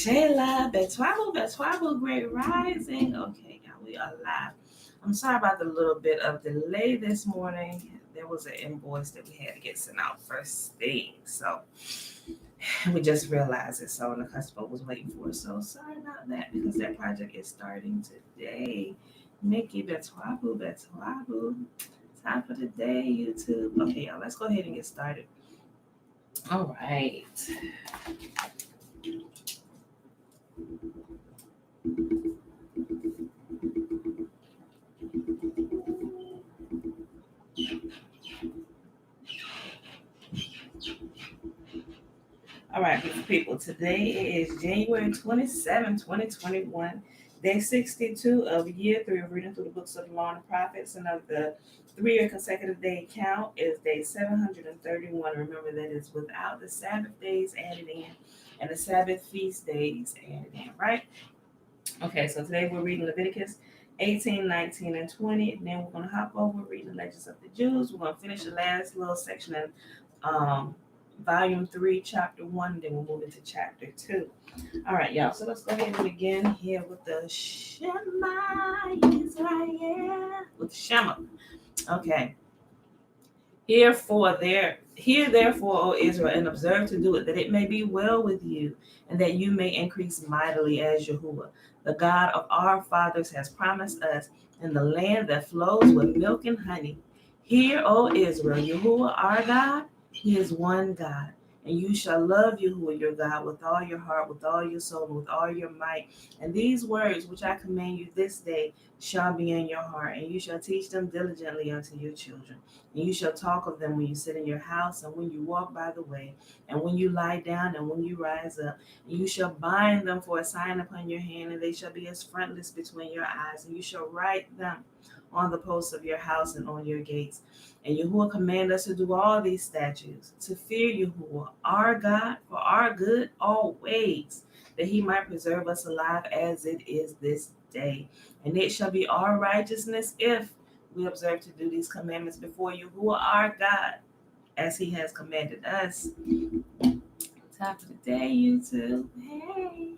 Shayla, Betwabu, Great Rising. Okay, y'all, we are live. I'm sorry about the little bit of delay this morning. There was an invoice that we had to get sent out first thing, so we just realized it. So the customer was waiting for us. So sorry about that because that project is starting today. Nikki, Betwabu. Time for the day, YouTube. Okay, y'all, let's go ahead and get started. All right. All right, people. Today is January 27, 2021, day 62 of year 3 of reading through the books of the Law and the Prophets, and of the 3-year consecutive day count is day 731. Remember that is without the Sabbath days added in and the Sabbath feast days added in, right? Okay, so today we're reading Leviticus 18, 19, and 20, and then we're going to hop over reading the Legends of the Jews. We're going to finish the last little section in Volume 3, Chapter 1, then we'll move into Chapter 2. All right, y'all, so let's go ahead and begin here with the Shema Israel, with Shema. Okay. Hear therefore, O Israel, and observe to do it, that it may be well with you, and that you may increase mightily as Yahuwah, the God of our fathers, has promised us, in the land that flows with milk and honey. Hear, O Israel, Yahuwah our God, He is one God. And you shall love Yahuwah your God with all your heart, with all your soul, and with all your might. And these words which I command you this day shall be in your heart, and you shall teach them diligently unto your children. And you shall talk of them when you sit in your house, and when you walk by the way, and when you lie down, and when you rise up. And you shall bind them for a sign upon your hand, and they shall be as frontlets between your eyes. And you shall write them on the posts of your house and on your gates. And Yahuwah command us to do all these statutes, to fear Yahuwah, our God, for our good always, that He might preserve us alive as it is this day. And it shall be our righteousness if we observe to do these commandments before Yahuwah our God, as He has commanded us. Top of the day, YouTube. Hey.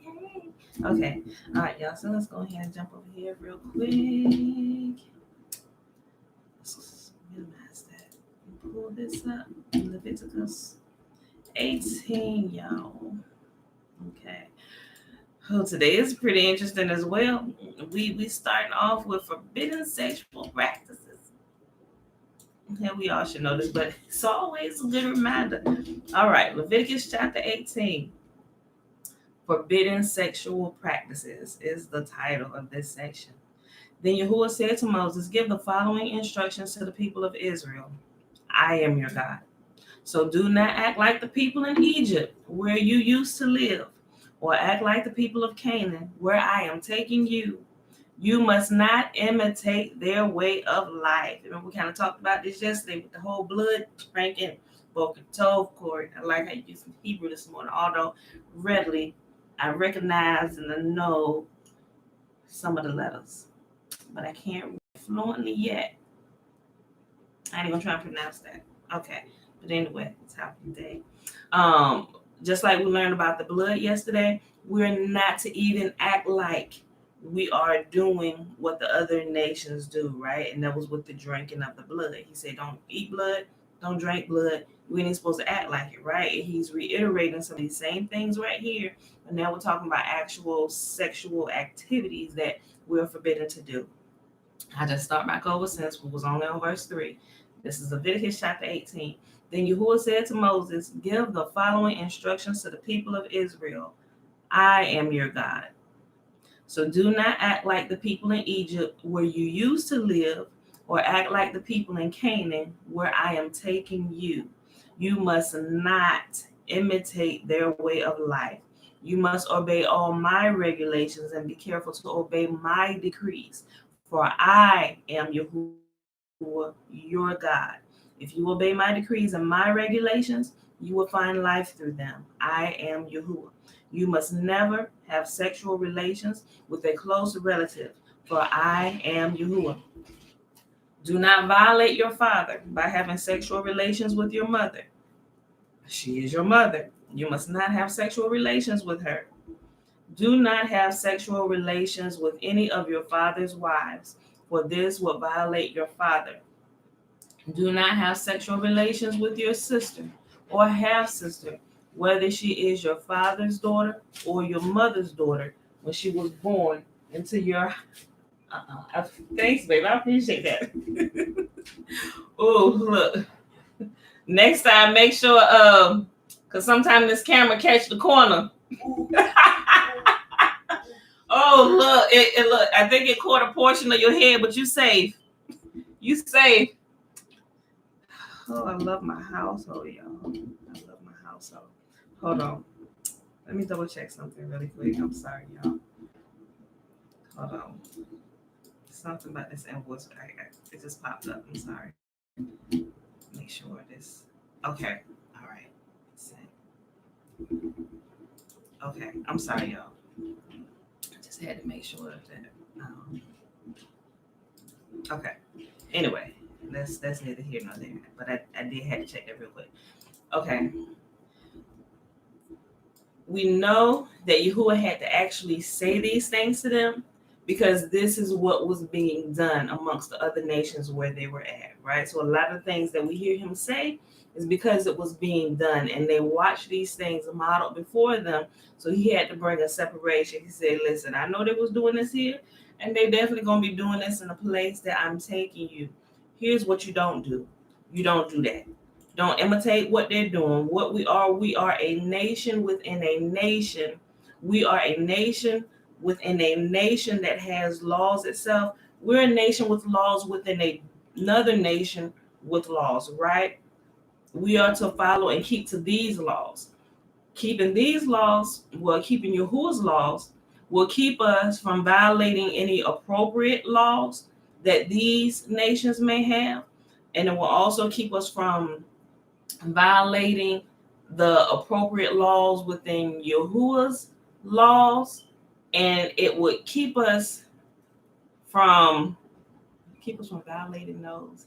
Okay. All right, y'all. So let's go ahead and jump over here real quick. Let's minimize that and pull this up. Leviticus 18, y'all. Okay. Oh, today is pretty interesting as well. We starting off with forbidden sexual practices. Yeah, we all should know this, but it's always a good reminder. All right, Leviticus chapter 18. Forbidden sexual practices is the title of this section. Then Yahuwah said to Moses, give the following instructions to the people of Israel. I am your God. So do not act like the people in Egypt, where you used to live, or act like the people of Canaan, where I am taking you. You must not imitate their way of life. Remember, we kind of talked about this yesterday with the whole blood spanking, Boker Tov, Corey. I like how you used some Hebrew this morning, although readily I recognize and I know some of the letters, but I can't read fluently yet. I ain't gonna try and pronounce that. Okay, but anyway, it's half the day. Just like we learned about the blood yesterday, we're not to even act like we are doing what the other nations do, right? And that was with the drinking of the blood. He said, don't eat blood, don't drink blood. We ain't supposed to act like it, right? And he's reiterating some of these same things right here. But now we're talking about actual sexual activities that we're forbidden to do. I just start back over since we was only on verse 3. This is Leviticus chapter 18. Then Yahuwah said to Moses, give the following instructions to the people of Israel. I am your God. So do not act like the people in Egypt where you used to live, or act like the people in Canaan where I am taking you. You must not imitate their way of life. You must obey all my regulations and be careful to obey my decrees. For I am Yahuwah, your God. If you obey my decrees and my regulations, you will find life through them. I am Yahuwah. You must never have sexual relations with a close relative, for I am Yahuwah. Do not violate your father by having sexual relations with your mother. She is your mother. You must not have sexual relations with her. Do not have sexual relations with any of your father's wives, for this will violate your father. Do not have sexual relations with your sister or half sister, whether she is your father's daughter or your mother's daughter when she was born into your. Thanks, babe. I appreciate that. Oh, look. Next time, make sure, because sometimes this camera catch the corner. Oh, look, it look. I think it caught a portion of your head, but you safe. You safe. Oh, I love my household, y'all. I love my household. Hold on. Let me double check something really quick. I'm sorry, y'all. Hold on. Something about this invoice. It just popped up. I'm sorry. Make sure this. Okay. All right. Okay. I'm sorry, y'all. I just had to make sure that. Okay. Anyway, that's neither here nor there. But I did have to check that real quick. Okay. We know that Yahuwah had to actually say these things to them because this is what was being done amongst the other nations where they were at, right? So a lot of things that we hear him say is because it was being done and they watched these things modeled before them. So he had to bring a separation. He said, listen, I know they was doing this here and they definitely going to be doing this in a place that I'm taking you. Here's what you don't do. You don't do that. Don't imitate what they're doing. What we are a nation within a nation. We are a nation within a nation that has laws itself. We're a nation with laws within another nation with laws, right? We are to follow and keep to these laws. Keeping these laws, keeping Yahuwah's laws, will keep us from violating any appropriate laws that these nations may have. And it will also keep us from violating the appropriate laws within Yahuwah's laws, and it would keep us from violating those.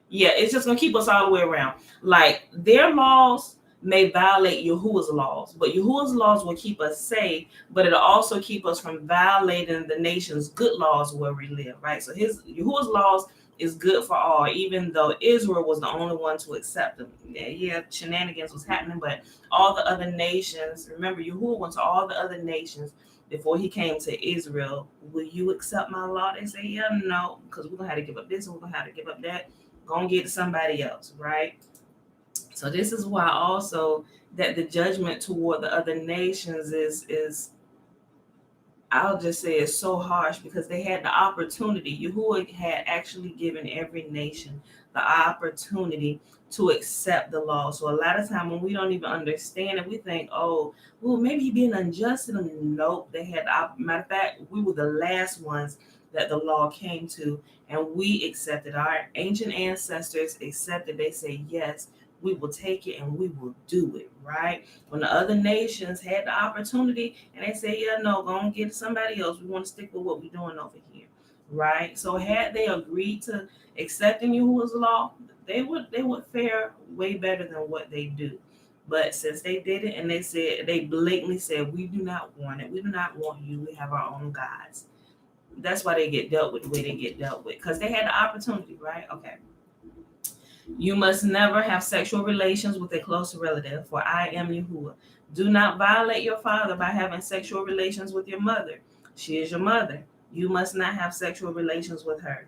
Yeah, it's just gonna keep us all the way around. Like their laws may violate Yahuwah's laws, but Yahuwah's laws will keep us safe, but it'll also keep us from violating the nation's good laws where we live, right? So Yahuwah's laws is good for all, even though Israel was the only one to accept them. Yeah, shenanigans was happening, but all the other nations, remember, Yahuwah went to all the other nations before he came to Israel. Will you accept my law? They say, yeah, no, because we're going to have to give up this and we're going to have to give up that. Go and get to somebody else, right? So this is why also that the judgment toward the other nations is I'll just say it's so harsh because they had the opportunity. Yahuwah had actually given every nation the opportunity to accept the law. So a lot of time when we don't even understand it, we think, oh, well, maybe he being unjust to them. Nope, they had matter of fact, we were the last ones that the law came to, and we accepted. Our ancient ancestors accepted. They say, yes, we will take it and we will do it, right? When the other nations had the opportunity and they say, yeah, no, go and get somebody else. We want to stick with what we're doing over here, right? So had they agreed to accepting Yahuwah's law, they would fare way better than what they do. But since they did it and they blatantly said, we do not want it. We do not want you. We have our own gods. That's why they get dealt with the way they get dealt with, because they had the opportunity, right? Okay. You must never have sexual relations with a close relative, for I am Yahuwah. Do not violate your father by having sexual relations with your mother. She is your mother. You must not have sexual relations with her.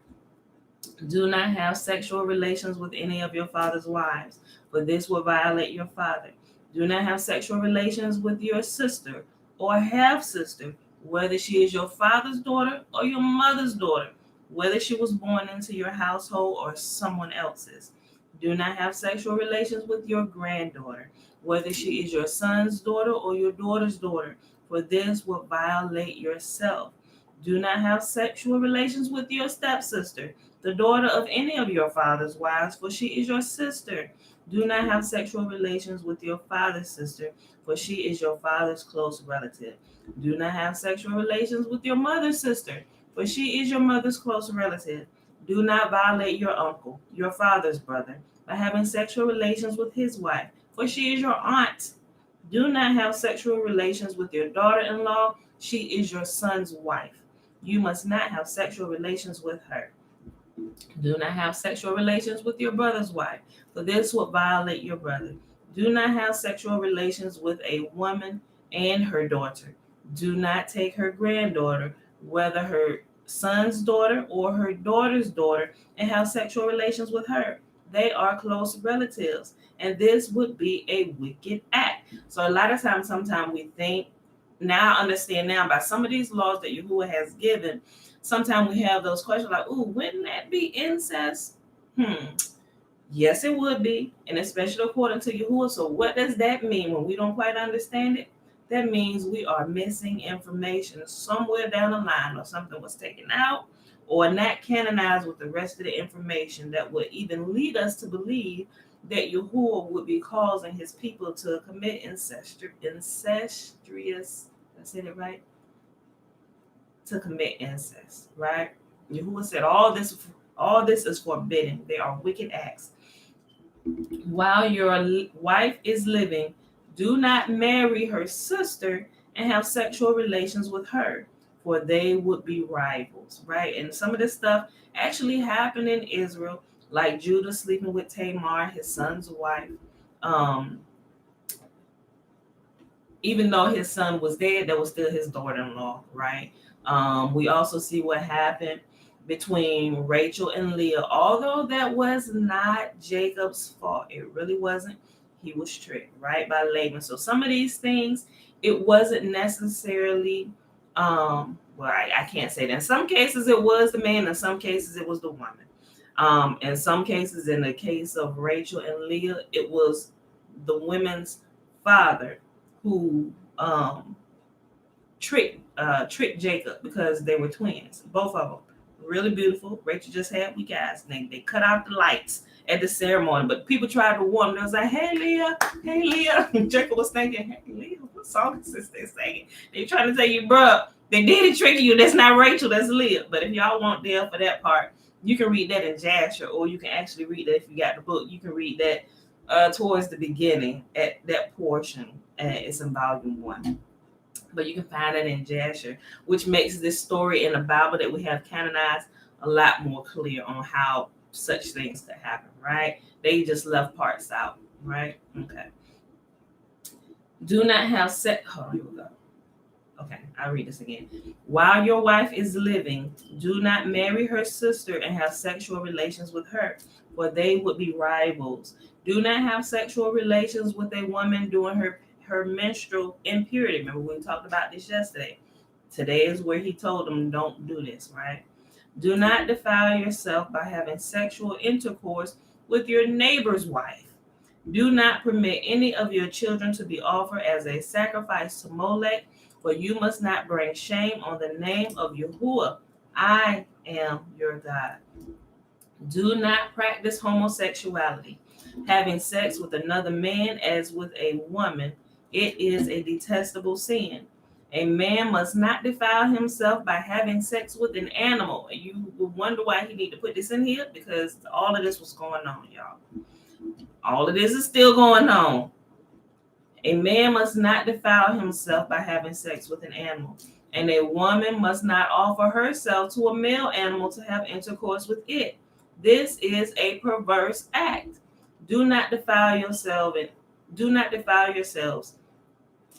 Do not have sexual relations with any of your father's wives, for this will violate your father. Do not have sexual relations with your sister or half sister, whether she is your father's daughter or your mother's daughter, whether she was born into your household or someone else's. Do not have sexual relations with your granddaughter, whether she is your son's daughter or your daughter's daughter, for this will violate yourself. Do not have sexual relations with your stepsister, the daughter of any of your father's wives, for she is your sister. Do not have sexual relations with your father's sister, for she is your father's close relative. Do not have sexual relations with your mother's sister, for she is your mother's close relative. Do not violate your uncle, your father's brother, by having sexual relations with his wife, for she is your aunt. Do not have sexual relations with your daughter-in-law. She is your son's wife. You must not have sexual relations with her. Do not have sexual relations with your brother's wife, for this would violate your brother. Do not have sexual relations with a woman and her daughter. Do not take her granddaughter, whether her son's daughter or her daughter's daughter, and have sexual relations with her. They are close relatives, and this would be a wicked act. So a lot of times, sometimes we think, now I understand now by some of these laws that Yahuwah has given, sometimes we have those questions like, "Ooh, wouldn't that be incest?" Yes, it would be, and especially according to Yahuwah. So what does that mean when we don't quite understand it? That means we are missing information somewhere down the line, or something was taken out or not canonized with the rest of the information that would even lead us to believe that Yahuwah would be causing his people to commit incestuous, I said it right? To commit incest, right? Yahuwah said all this is forbidden. They are wicked acts. While your wife is living, do not marry her sister and have sexual relations with her, for they would be rivals, right? And some of this stuff actually happened in Israel, like Judah sleeping with Tamar, his son's wife. Even though his son was dead, that was still his daughter-in-law, right? We also see what happened between Rachel and Leah. Although that was not Jacob's fault, it really wasn't. He was tricked, right, by Laban. So some of these things, it wasn't necessarily, I can't say that. In some cases, it was the man. In some cases, it was the woman. In some cases, in the case of Rachel and Leah, it was the women's father who tricked Jacob because they were twins, both of them. Really beautiful. Rachel just had weak eyes. They cut out the lights at the ceremony, but people tried to warn them. They was like, "Hey Leah, hey Leah." And Jacob was thinking, "Hey Leah, what song is this they're singing?" They trying to tell you, bruh, they did trick you. That's not Rachel, that's Leah. But if y'all want there for that part, you can read that in Jasher, or you can actually read that if you got the book. You can read that towards the beginning at that portion. It's in volume 1. But you can find it in Jasher, which makes this story in the Bible that we have canonized a lot more clear on how such things could happen, right? They just left parts out, right? Okay. Do not have sex. Hold on, here we go. Okay, I'll read this again. While your wife is living, do not marry her sister and have sexual relations with her, for they would be rivals. Do not have sexual relations with a woman during her menstrual impurity. Remember, we talked about this yesterday. Today is where he told them, don't do this, right? Do not defile yourself by having sexual intercourse with your neighbor's wife. Do not permit any of your children to be offered as a sacrifice to Molech, for you must not bring shame on the name of Yahuwah. I am your God. Do not practice homosexuality, having sex with another man as with a woman. It is a detestable sin. A man must not defile himself by having sex with an animal. And you will wonder why he need to put this in here, because all of this was going on, y'all. All of this is still going on. A man must not defile himself by having sex with an animal, and a woman must not offer herself to a male animal to have intercourse with it. This is a perverse act. Do not defile yourselves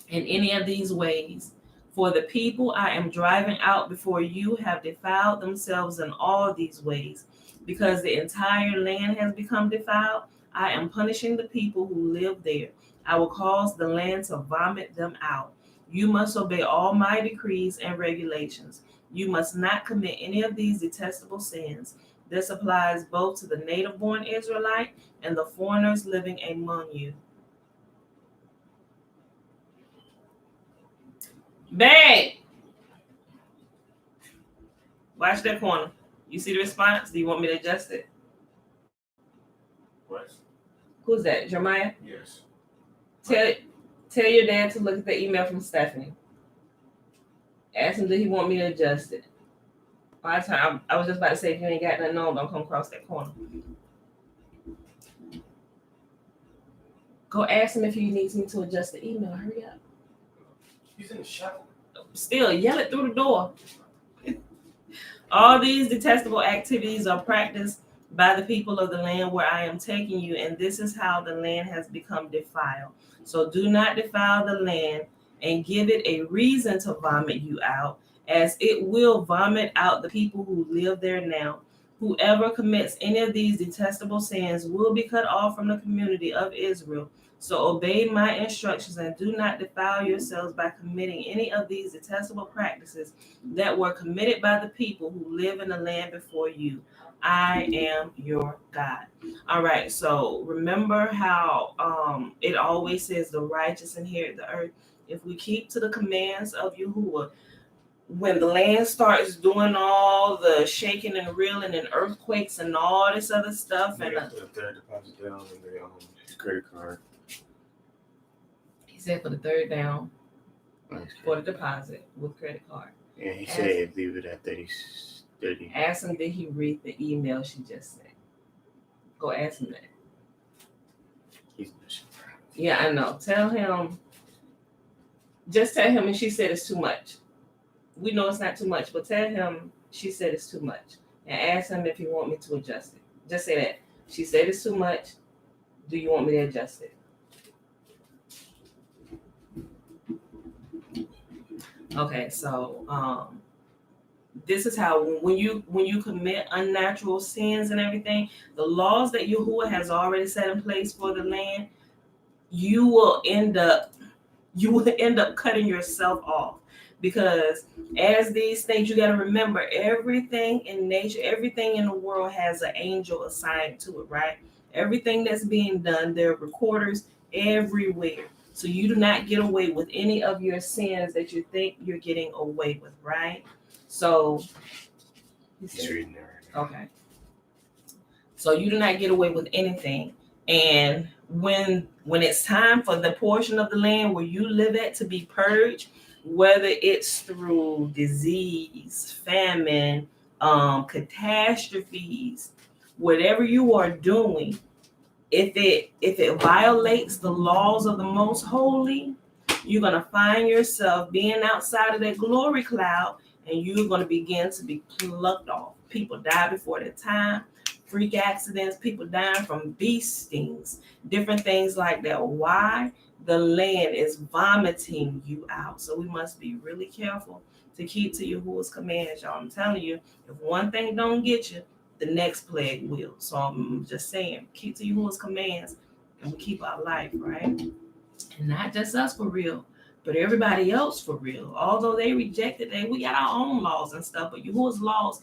in any of these ways. For the people I am driving out before you have defiled themselves in all these ways. Because the entire land has become defiled, I am punishing the people who live there. I will cause the land to vomit them out. You must obey all my decrees and regulations. You must not commit any of these detestable sins. This applies both to the native-born Israelite and the foreigners living among you. Bang! Watch that corner. You see the response? Do you want me to adjust it? What? Who's that? Jeremiah? Yes. Tell your dad to look at the email from Stephanie. Ask him, did he want me to adjust it? I was just about to say, if you ain't got nothing on, don't come across that corner. Go ask him if he needs me to adjust the email. Hurry up. He's in the shop. still yell it through the door. All these detestable activities are practiced by the people of the land where I am taking you, and this is how the land has become defiled. So do not defile the land and give it a reason to vomit you out, as it will vomit out the people who live there now. Whoever commits any of these detestable sins will be cut off from the community of Israel. So obey my instructions and do not defile yourselves by committing any of these detestable practices that were committed by the people who live in the land before you. I am your God. All right, so remember how it always says the righteous inherit the earth. If we keep to the commands of Yahuwah, when the land starts doing all the shaking and reeling and earthquakes and all this other stuff, and the third deposit down on the credit card. He said for the third down for the deposit with credit card. And he said leave it at 30. Ask him, did he read the email she just sent? Go ask him that. He's missing. Yeah, I know. Tell him. Just tell him, and she said it's too much. We know it's not too much, but tell him she said it's too much, and ask him if he want me to adjust it. Just say that. She said it's too much. Do you want me to adjust it? Okay, so this is how when you commit unnatural sins and everything, the laws that Yahuwah has already set in place for the land, you will end up cutting yourself off, because as these things, you got to remember, everything in nature, everything in the world has an angel assigned to it, right? Everything that's being done, there are recorders everywhere. So you do not get away with any of your sins that you think you're getting away with, right? So he's reading there right now. Okay. So you do not get away with anything. And when it's time for the portion of the land where you live at to be purged, whether it's through disease, famine, catastrophes, whatever you are doing, if it violates the laws of the most holy, you're going to find yourself being outside of that glory cloud, and you're going to begin to be plucked off. People die before their time, freak accidents, people dying from bee stings, different things like that. Why? The land is vomiting you out. So we must be really careful to keep to Yahuwah's commands, y'all. I'm telling you, if one thing don't get you, the next plague will. So I'm just saying, keep to Yahuwah's commands, and we keep our life, right? And not just us for real, but everybody else for real. Although they rejected it, we got our own laws and stuff, but Yahuwah's laws,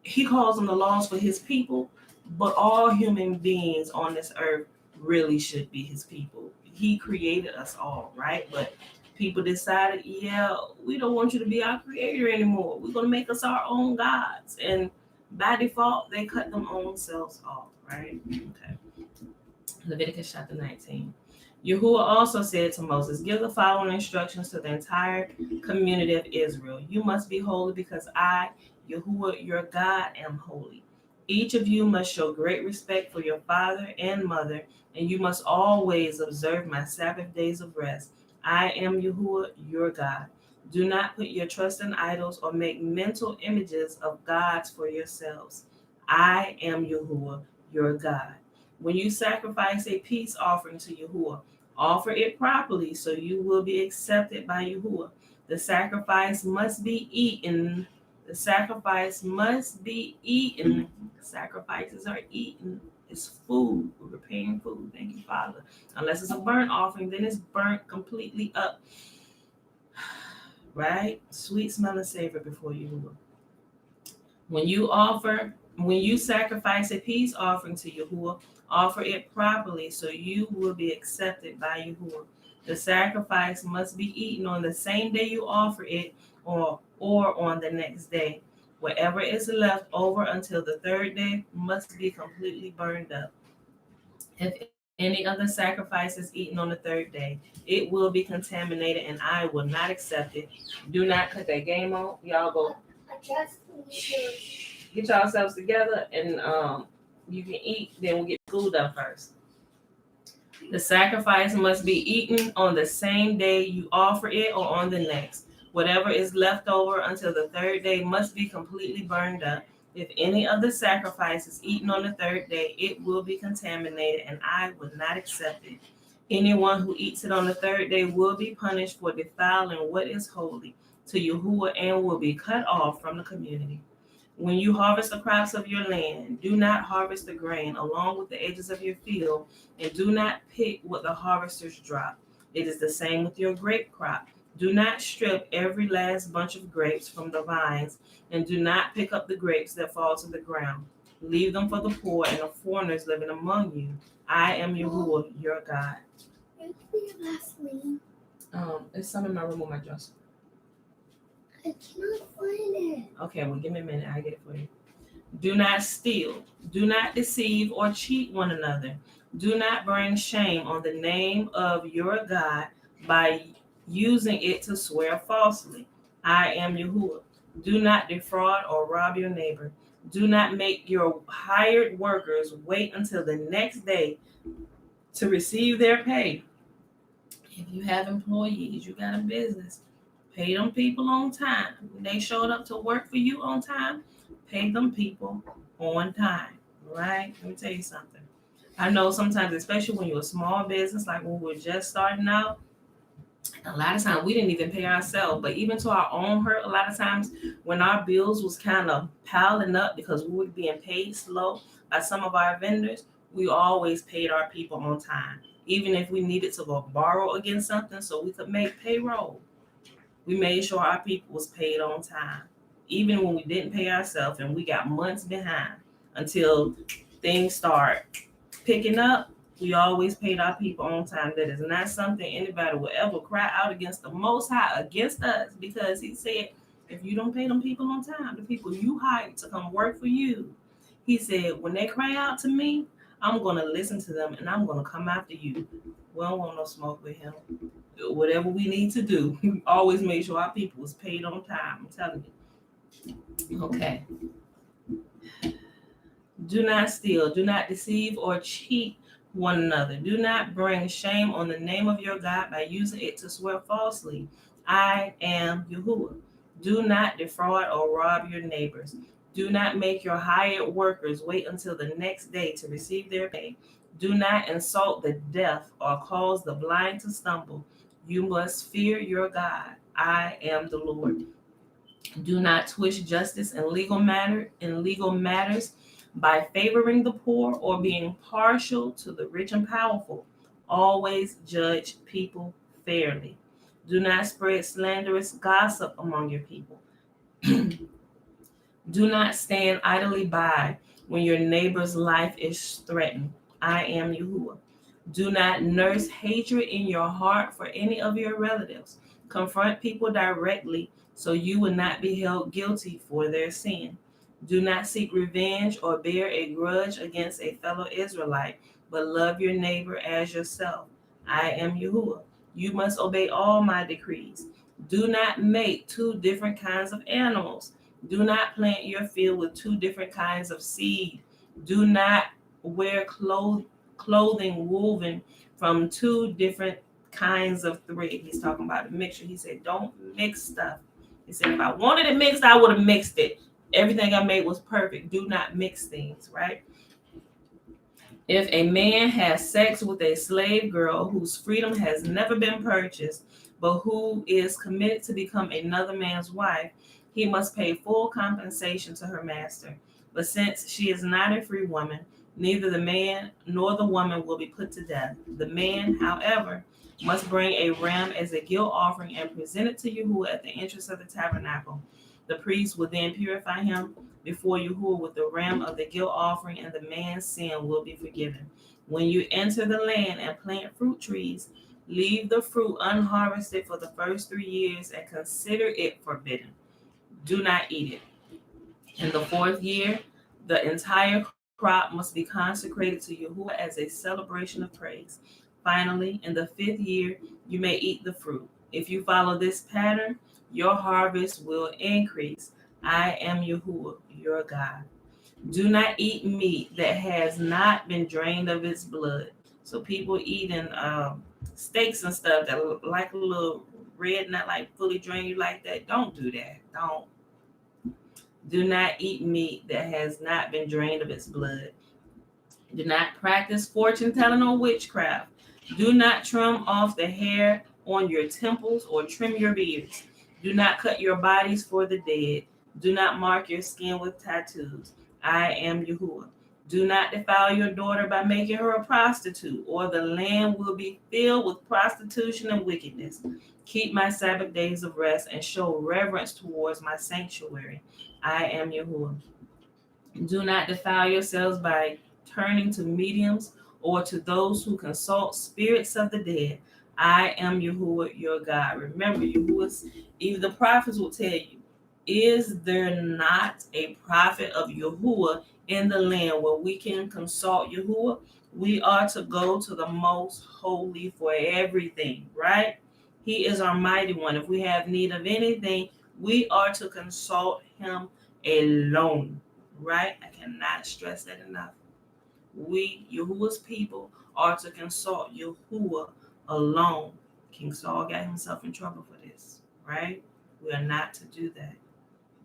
he calls them the laws for his people, but all human beings on this earth really should be his people. He created us all, right? But people decided, yeah, we don't want you to be our creator anymore. We're going to make us our own gods. And by default, they cut them own selves off, right? Okay. Leviticus chapter 19. Yahuwah also said to Moses, give the following instructions to the entire community of Israel. You must be holy because I, Yahuwah, your God, am holy. Each of you must show great respect for your father and mother, and you must always observe my Sabbath days of rest. I am Yahuwah, your God. Do not put your trust in idols or make mental images of gods for yourselves. I am Yahuwah, your God. When you sacrifice a peace offering to Yahuwah, offer it properly so you will be accepted by Yahuwah. The sacrifice must be eaten. The sacrifice must be eaten. Sacrifices are eaten. It's food. We're preparing food. Thank you, Father. Unless it's a burnt offering, then it's burnt completely up. Right? Sweet smell and savor before Yahuwah. When you sacrifice a peace offering to Yahuwah, offer it properly so you will be accepted by Yahuwah. The sacrifice must be eaten on the same day you offer it or on the next day. Whatever is left over until the third day must be completely burned up. If any other sacrifice is eaten on the third day, it will be contaminated and I will not accept it. Do not cut that game on. Y'all go get yourselves together and you can eat, then we'll get school done first. The sacrifice must be eaten on the same day you offer it or on the next. Whatever is left over until the third day must be completely burned up. If any of the sacrifice is eaten on the third day, it will be contaminated, and I will not accept it. Anyone who eats it on the third day will be punished for defiling what is holy to Yahuwah and will be cut off from the community. When you harvest the crops of your land, do not harvest the grain along with the edges of your field, and do not pick what the harvesters drop. It is the same with your grape crop. Do not strip every last bunch of grapes from the vines, and do not pick up the grapes that fall to the ground. Leave them for the poor and the foreigners living among you. I am Yahuwah, your God. It's some in my room on my dresser. I cannot find it. Okay, well, give me a minute. I get it for you. Do not steal. Do not deceive or cheat one another. Do not bring shame on the name of your God by using it to swear falsely. I am Yahuwah. Do not defraud or rob your neighbor. Do not make your hired workers wait until the next day to receive their pay. If you have employees, you got a business, pay them people on time. When they showed up to work for you on time, pay them people on time, right? Let me tell you something. I know sometimes, especially when you're a small business, like when we're just starting out, a lot of times we didn't even pay ourselves, but even to our own hurt, a lot of times when our bills was kind of piling up because we were being paid slow by some of our vendors, we always paid our people on time. Even if we needed to go borrow against something so we could make payroll, we made sure our people was paid on time. Even when we didn't pay ourselves and we got months behind until things start picking up, we always paid our people on time. That is not something anybody will ever cry out against the Most High against us, because He said, if you don't pay them people on time, the people you hired to come work for you, He said, when they cry out to me, I'm going to listen to them and I'm going to come after you. We don't want no smoke with Him. Whatever we need to do, we always make sure our people was paid on time. I'm telling you. Okay. Do not steal. Do not deceive or cheat one another. Do not bring shame on the name of your God by using it to swear falsely. I am Yahuwah. Do not defraud or rob your neighbors. Do not make your hired workers wait until the next day to receive their pay. Do not insult the deaf or cause the blind to stumble. You must fear your God. I am the Lord. Do not twist justice in legal matters by favoring the poor or being partial to the rich and powerful. Always judge people fairly. Do not spread slanderous gossip among your people. Do not stand idly by when your neighbor's life is threatened. I am Yahuwah. Do not nurse hatred in your heart for any of your relatives. Confront people directly so you will not be held guilty for their sin. Do not seek revenge or bear a grudge against a fellow Israelite, but love your neighbor as yourself. I am Yahuwah. You must obey all my decrees. Do not make two different kinds of animals. Do not plant your field with two different kinds of seed. Do not wear clothing woven from two different kinds of thread. He's talking about a mixture. He said, don't mix stuff. He said, if I wanted it mixed, I would have mixed it. Everything I made was perfect. Do not mix things, right? If a man has sex with a slave girl whose freedom has never been purchased, but who is committed to become another man's wife, he must pay full compensation to her master. But since she is not a free woman, neither the man nor the woman will be put to death. The man, however, must bring a ram as a guilt offering and present it to Yahuwah at the entrance of the tabernacle. The priest will then purify him before Yahuwah with the ram of the guilt offering, and the man's sin will be forgiven. When you enter the land and plant fruit trees, leave the fruit unharvested for the first 3 years and consider it forbidden. Do not eat it. In the 4th year, the entire crop must be consecrated to Yahuwah as a celebration of praise. Finally, in the 5th year, you may eat the fruit. If you follow this pattern, your harvest will increase. I am Yahuwah, your God. Do not eat meat that has not been drained of its blood. So people eating steaks and stuff that look like a little red, not like fully drained, you like that. Don't do that. Don't. Do not eat meat that has not been drained of its blood. Do not practice fortune telling or witchcraft. Do not trim off the hair on your temples or trim your beards. Do not cut your bodies for the dead. Do not mark your skin with tattoos. I am Yahuwah. Do not defile your daughter by making her a prostitute, or the land will be filled with prostitution and wickedness. Keep my Sabbath days of rest and show reverence towards my sanctuary. I am Yahuwah. Do not defile yourselves by turning to mediums or to those who consult spirits of the dead. I am Yahuwah, your God. Remember, Yahuwah's, even the prophets will tell you, is there not a prophet of Yahuwah in the land where we can consult Yahuwah? We are to go to the most holy for everything, right? He is our mighty one. If we have need of anything, we are to consult him alone. Right? I cannot stress that enough. We, Yahuwah's people, are to consult Yahuwah alone. King Saul got himself in trouble for this, right? We are not to do that.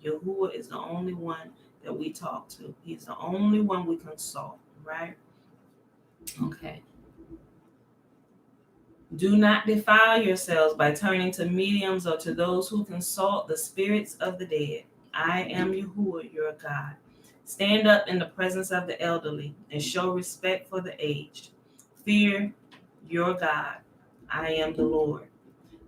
Yahuwah is the only one that we talk to. He's the only one we consult, right? Okay. Do not defile yourselves by turning to mediums or to those who consult the spirits of the dead. I am Yahuwah, your God. Stand up in the presence of the elderly and show respect for the aged. Fear your God. I am the Lord.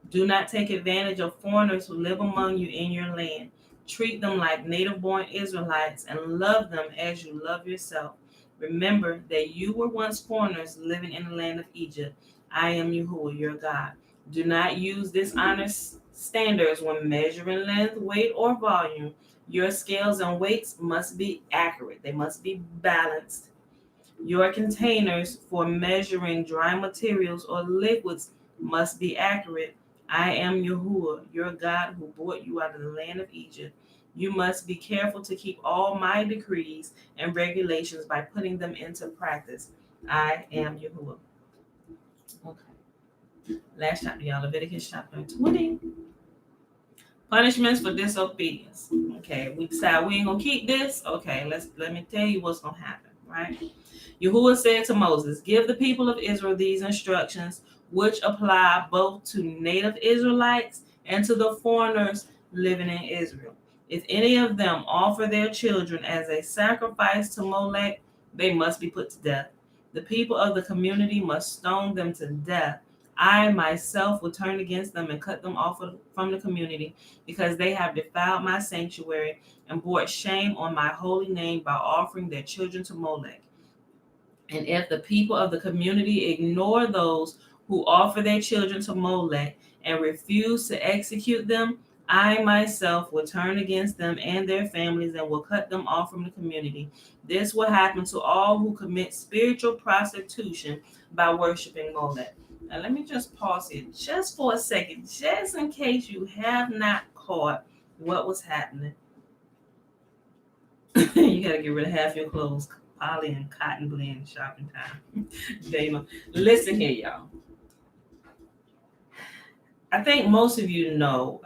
Do not take advantage of foreigners who live among you in your land. Treat them like native-born Israelites and love them as you love yourself. Remember that you were once foreigners living in the land of Egypt. I am Yahuwah, your God. Do not use dishonest standards when measuring length, weight, or volume. Your scales and weights must be accurate. They must be balanced. Your containers for measuring dry materials or liquids must be accurate. I am Yahuwah, your God, who brought you out of the land of Egypt. You must be careful to keep all my decrees and regulations by putting them into practice. I am Yahuwah. Okay. Last chapter, y'all. Leviticus chapter 20. Punishments for disobedience. Okay, we decide we ain't gonna keep this. Okay, let me tell you what's gonna happen, right? Yahuwah said to Moses, give the people of Israel these instructions, which apply both to native Israelites and to the foreigners living in Israel. If any of them offer their children as a sacrifice to Molech, they must be put to death. The people of the community must stone them to death. I myself will turn against them and cut them off from the community because they have defiled my sanctuary and brought shame on my holy name by offering their children to Molech. And if the people of the community ignore those who offer their children to Molech and refuse to execute them, I myself will turn against them and their families and will cut them off from the community. This will happen to all who commit spiritual prostitution by worshiping Molech. Now, let me just pause here just for a second, just in case you have not caught what was happening. You got to get rid of half your clothes. Poly and cotton blend shopping time. Dana, listen here, y'all. I think most of you know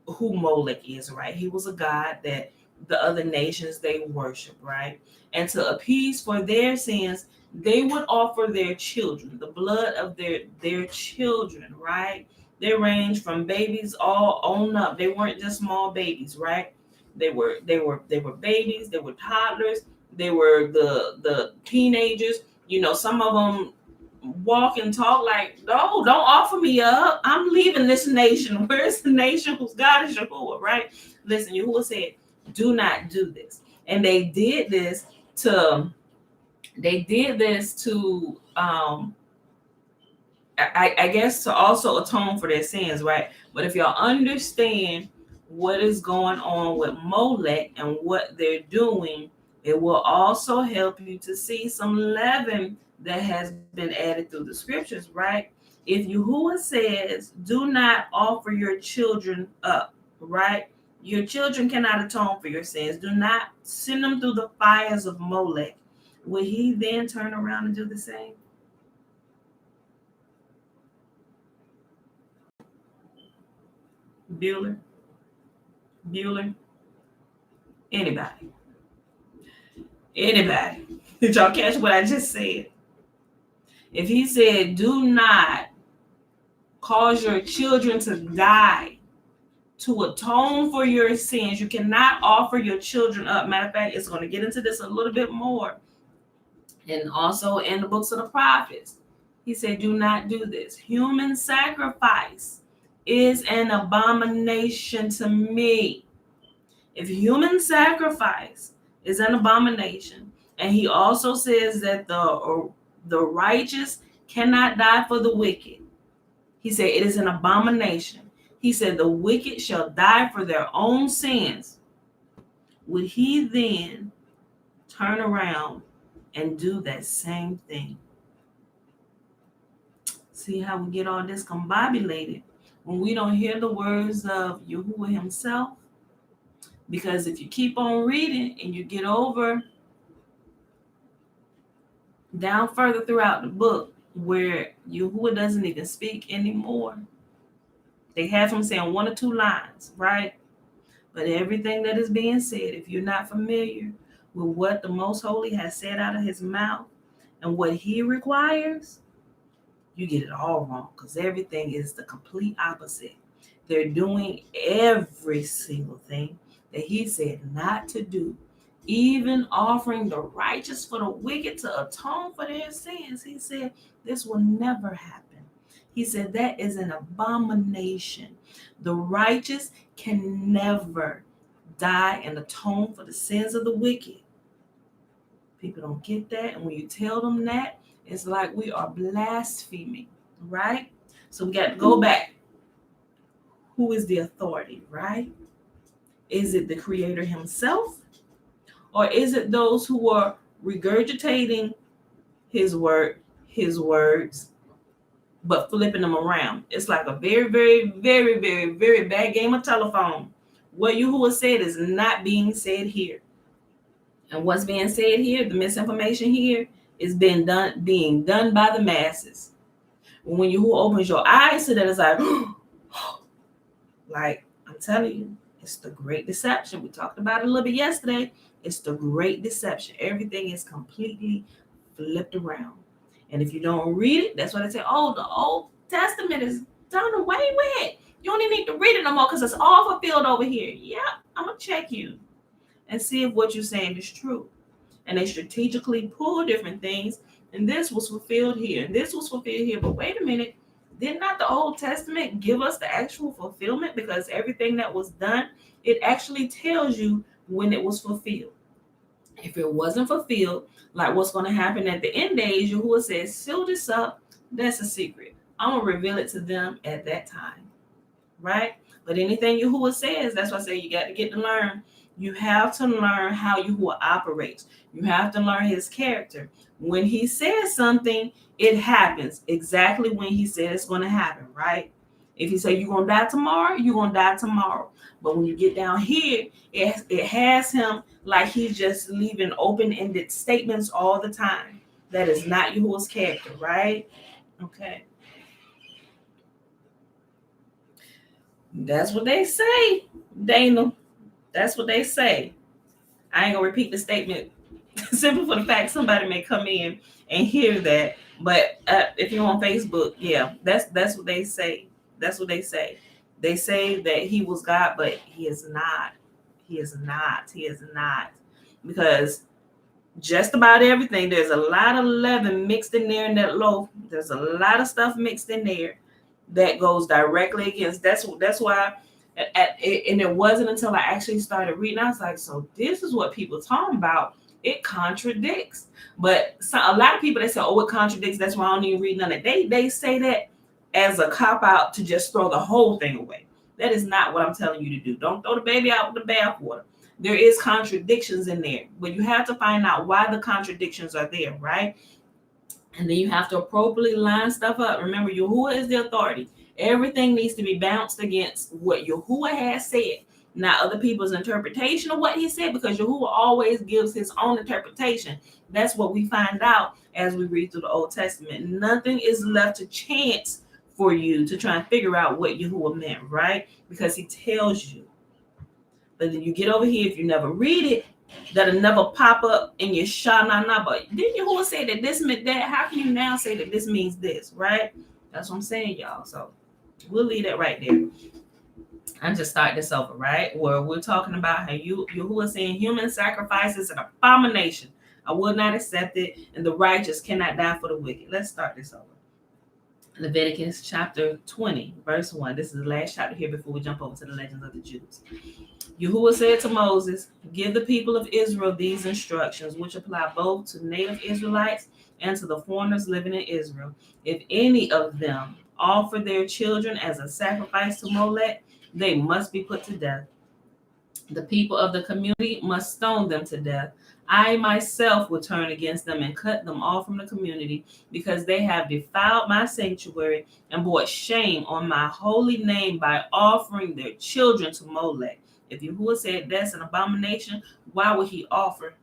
who Molech is, right? He was a god that the other nations they worship, right? And to appease for their sins, they would offer their children, the blood of their children, right? They range from babies all on up. They weren't just small babies, right? They were babies. They were toddlers. They were the teenagers. You know, some of them walk and talk like, no, don't offer me up. I'm leaving this nation. Where's the nation whose God is Yahuwah, right? Listen, Yahuwah said, do not do this. And they did this to I guess to also atone for their sins, right? But if y'all understand what is going on with Molech and what they're doing, it will also help you to see some leaven that has been added through the scriptures, right? If Yahuwah says, do not offer your children up, right? Your children cannot atone for your sins. Do not send them through the fires of Molech. Will he then turn around and do the same? Bueller? Anybody? Did y'all catch what I just said? If he said, do not cause your children to die to atone for your sins, you cannot offer your children up. Matter of fact, it's going to get into this a little bit more. And also in the books of the prophets, he said, do not do this. Human sacrifice is an abomination to me. If human sacrifice is an abomination, and he also says that the righteous cannot die for the wicked. He said it is an abomination. He said the wicked shall die for their own sins. Would he then turn around and do that same thing? See how we get all discombobulated when we don't hear the words of Yahuwah himself? Because if you keep on reading and you get over down further throughout the book where Yahuwah doesn't even speak anymore, they have him saying 1 or 2 lines, right? But everything that is being said, if you're not familiar with what the Most Holy has said out of his mouth and what he requires, you get it all wrong, because everything is the complete opposite. They're doing every single thing that he said not to do, even offering the righteous for the wicked to atone for their sins. He said this will never happen. He said that is an abomination. The righteous can never die and atone for the sins of the wicked. People don't get that. And when you tell them that, it's like we are blaspheming, right? So we got to go back. Who is the authority, right? Is it the Creator himself? Or is it those who are regurgitating his words, but flipping them around? It's like a very, very, very, very, very bad game of telephone. What Yahuwah said is not being said here. And what's being said here, the misinformation here, is being done by the masses. When Yahuwah opens your eyes to that, it's like I'm telling you, it's the great deception. We talked about it a little bit yesterday. It's the great deception. Everything is completely flipped around. And if you don't read it, that's why they say, oh, the Old Testament is done away with. You don't even need to read it no more because it's all fulfilled over here. Yeah, I'm going to check you and see if what you're saying is true. And they strategically pull different things. And this was fulfilled here. And this was fulfilled here. But wait a minute. Did not the Old Testament give us the actual fulfillment? Because everything that was done, it actually tells you when it was fulfilled. If it wasn't fulfilled, like what's going to happen at the end days, Yahuwah says, seal this up. That's a secret. I'm going to reveal it to them at that time. Right? But anything Yahuwah says, that's why I say you got to get to learn. You have to learn how Yahuwah operates. You have to learn his character. When he says something, it happens exactly when he said it's going to happen, right? If he say you're going to die tomorrow, you're going to die tomorrow. But when you get down here, it has him like he's just leaving open-ended statements all the time. That is not Yahuwah's character, right? Okay. That's what they say, Dana. That's what they say. I ain't going to repeat the statement simply for the fact somebody may come in and hear that. But if you're on Facebook, yeah, that's what they say. That's what they say. They say that he was God, but he is not. He is not. He is not. Because just about everything, there's a lot of leaven mixed in there in that loaf. There's a lot of stuff mixed in there that goes directly against. That's why. And it wasn't until I actually started reading, I was like, so this is what people talking about. It contradicts. But a lot of people, they say, oh, it contradicts. That's why I don't even read none of it. They say that as a cop-out to just throw the whole thing away. That is not what I'm telling you to do. Don't throw the baby out with the bathwater. There is contradictions in there. But you have to find out why the contradictions are there, right? And then you have to appropriately line stuff up. Remember, Yahuwah is the authority. Everything needs to be bounced against what Yahuwah has said, not other people's interpretation of what he said, because Yahuwah always gives his own interpretation. That's what we find out as we read through the Old Testament. Nothing is left to chance for you to try and figure out what Yahuwah meant, right? Because he tells you. But then you get over here, if you never read it, that'll never pop up in your Shana. But didn't Yahuwah say that this meant that? How can you now say that this means this, right? That's what I'm saying, y'all. So we'll leave that right there. And just start this over, right? Where we're talking about how Yahuwah saying human sacrifice is an abomination. I will not accept it, and the righteous cannot die for the wicked. Let's start this over. Leviticus chapter 20, verse 1. This is the last chapter here before we jump over to the legends of the Jews. Yahuwah said to Moses, give the people of Israel these instructions, which apply both to native Israelites and to the foreigners living in Israel. If any of them offer their children as a sacrifice to Molech, they must be put to death. The people of the community must stone them to death. I myself will turn against them and cut them off from the community, because they have defiled my sanctuary and brought shame on my holy name by offering their children to Molech. If Yahuwah said that's an abomination, why would he offer?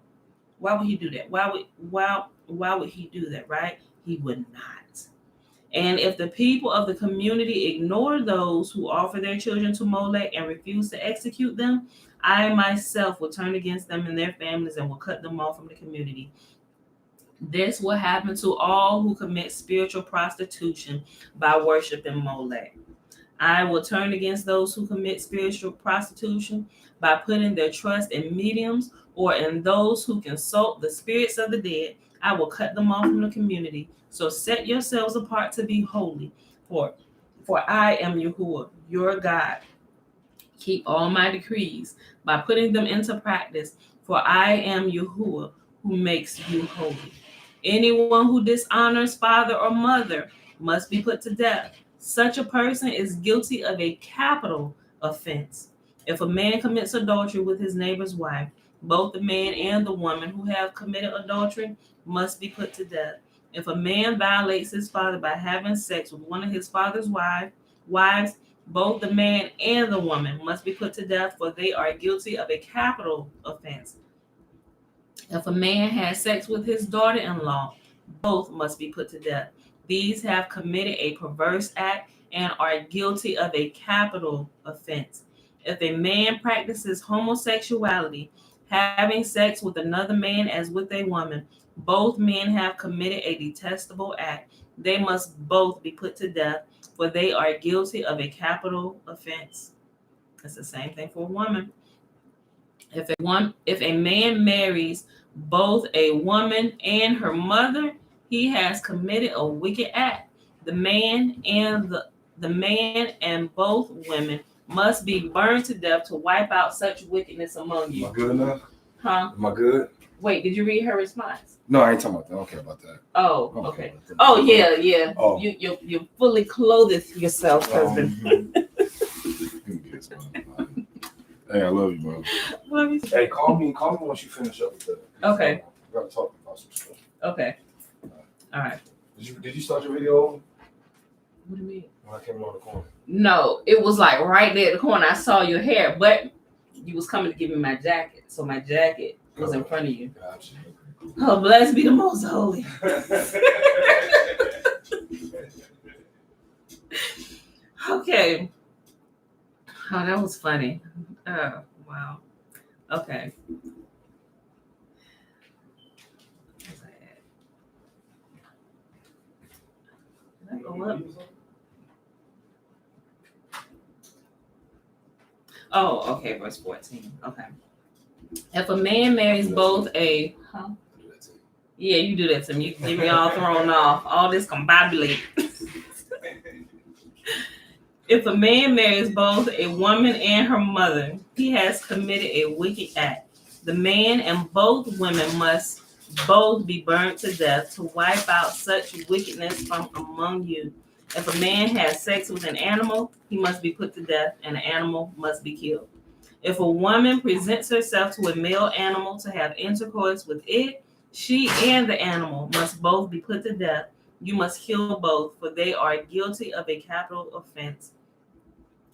Why would he do that? Why would he do that, right? He would not. And if the people of the community ignore those who offer their children to Molech and refuse to execute them, I myself will turn against them and their families and will cut them off from the community. This will happen to all who commit spiritual prostitution by worshiping Molech. I will turn against those who commit spiritual prostitution by putting their trust in mediums or in those who consult the spirits of the dead. I will cut them off from the community. So set yourselves apart to be holy, for I am Yahuwah, your God. Keep all my decrees by putting them into practice, for I am Yahuwah, who makes you holy. Anyone who dishonors father or mother must be put to death. Such a person is guilty of a capital offense. If a man commits adultery with his neighbor's wife, both the man and the woman who have committed adultery must be put to death. If a man violates his father by having sex with one of his father's wives, both the man and the woman must be put to death, for they are guilty of a capital offense. If a man has sex with his daughter-in-law, both must be put to death. These have committed a perverse act and are guilty of a capital offense. If a man practices homosexuality, having sex with another man as with a woman, both men have committed a detestable act. They must both be put to death, for they are guilty of a capital offense. It's the same thing for a woman. If a man marries both a woman and her mother, he has committed a wicked act. The man and both women must be burned to death to wipe out such wickedness among you. Am I good enough? Huh? Am I good? Wait, did you read her response? No, I ain't talking about that. I don't care about that. Oh, okay. Oh, yeah. Oh. You fully clothed yourself, husband. Hey, I love you, bro. Love you. Hey, call me once you finish up with that. Okay. We gotta talk about some stuff. Okay. All right. Did you start your video What do you mean? when I came around the corner? No, it was like right there at the corner. I saw your hair, but you was coming to give me my jacket, so my jacket was in front of you. Gotcha. Oh, blessed be the most holy. Okay. Oh, that was funny. Oh, wow. Okay. Did I go up? Oh, okay, verse 14. Okay. If a man marries both a... Huh? Yeah, you do that to me. You get me all thrown off. All this combobulated. If a man marries both a woman and her mother, he has committed a wicked act. The man and both women must both be burnt to death to wipe out such wickedness from among you. If a man has sex with an animal, he must be put to death, and the animal must be killed. If a woman presents herself to a male animal to have intercourse with it, she and the animal must both be put to death. You must kill both, for they are guilty of a capital offense.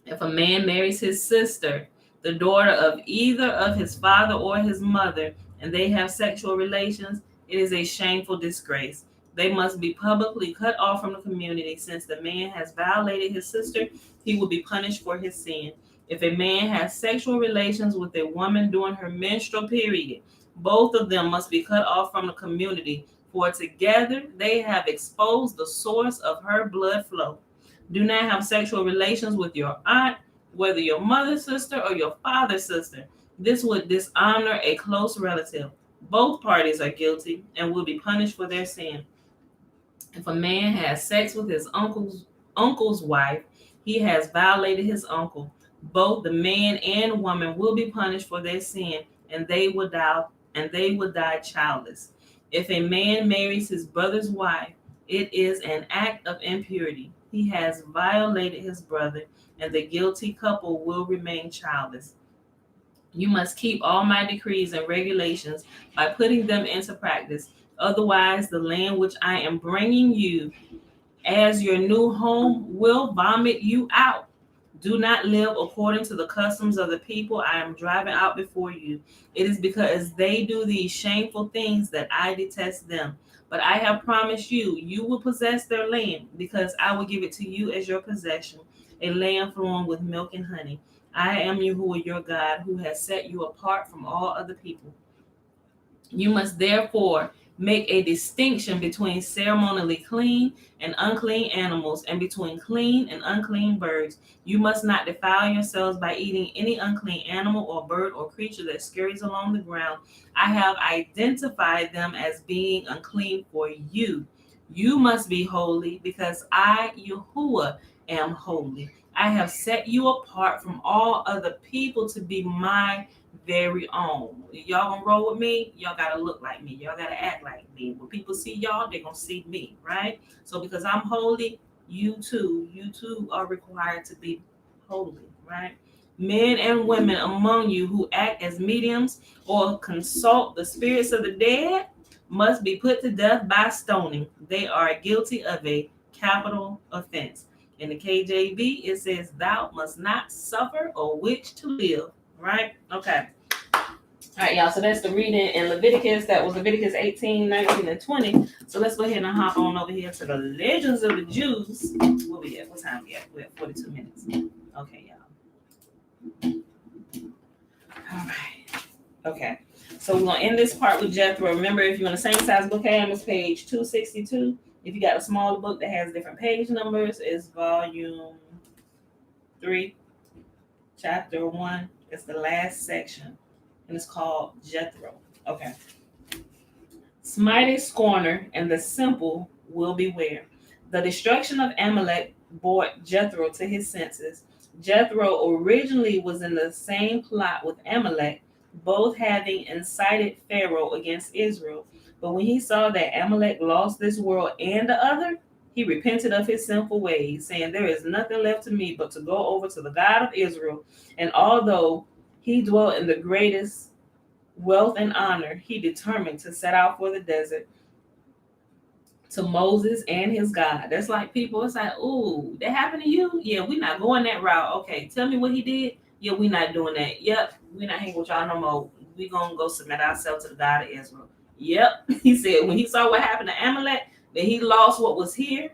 If a man marries his sister, the daughter of either of his father or his mother, and they have sexual relations, it is a shameful disgrace. They must be publicly cut off from the community. Since the man has violated his sister, he will be punished for his sin. If a man has sexual relations with a woman during her menstrual period, both of them must be cut off from the community, for together they have exposed the source of her blood flow. Do not have sexual relations with your aunt, whether your mother's sister or your father's sister. This would dishonor a close relative. Both parties are guilty and will be punished for their sin. If a man has sex with his uncle's wife, he has violated his uncle. Both the man and woman will be punished for their sin, and they will die childless. If a man marries his brother's wife, it is an act of impurity. He has violated his brother, and the guilty couple will remain childless. You must keep all my decrees and regulations by putting them into practice. Otherwise, the land which I am bringing you as your new home will vomit you out. Do not live according to the customs of the people I am driving out before you. It is because they do these shameful things that I detest them. But I have promised you, you will possess their land, because I will give it to you as your possession, a land flowing with milk and honey. I am Yahuwah your God, who has set you apart from all other people. You must therefore make a distinction between ceremonially clean and unclean animals, and between clean and unclean birds. You must not defile yourselves by eating any unclean animal or bird or creature that scurries along the ground. I have identified them as being unclean for you. You must be holy, because I, Yahuwah, am holy. I have set you apart from all other people to be my very own. Y'all gonna roll with me? Y'all gotta look like me. Y'all gotta act like me. When people see y'all, they're gonna see me, right? So because I'm holy, you too are required to be holy, right? Men and women among you who act as mediums or consult the spirits of the dead must be put to death by stoning. They are guilty of a capital offense. In the KJV, it says, "Thou must not suffer a witch to live." Right? Okay. All right, y'all. So that's the reading in Leviticus. That was Leviticus 18, 19, and 20. So let's go ahead and hop on over here to the Legends of the Jews. What we at? What time we at? We're at 42 minutes. Okay, y'all. All right. Okay. So we're going to end this part with Jethro. Remember, if you're in the same size book I am, it's page 262. If you got a smaller book that has different page numbers, it's volume 3, chapter 1. It's the last section, and it's called Jethro. Okay. Smite a scorner, and the simple will beware. The destruction of Amalek brought Jethro to his senses. Jethro originally was in the same plot with Amalek, both having incited Pharaoh against Israel. But when he saw that Amalek lost this world and the other, he repented of his sinful ways, saying, "There is nothing left to me but to go over to the God of Israel." And although he dwelt in the greatest wealth and honor, he determined to set out for the desert to Moses and his God. That's like people, it's like, "Ooh, that happened to you? Yeah, we're not going that route. Okay, tell me what he did. Yeah, we're not doing that. Yep, we're not hanging with y'all no more. We're going to go submit ourselves to the God of Israel." Yep. He said when he saw what happened to Amalek, that he lost what was here.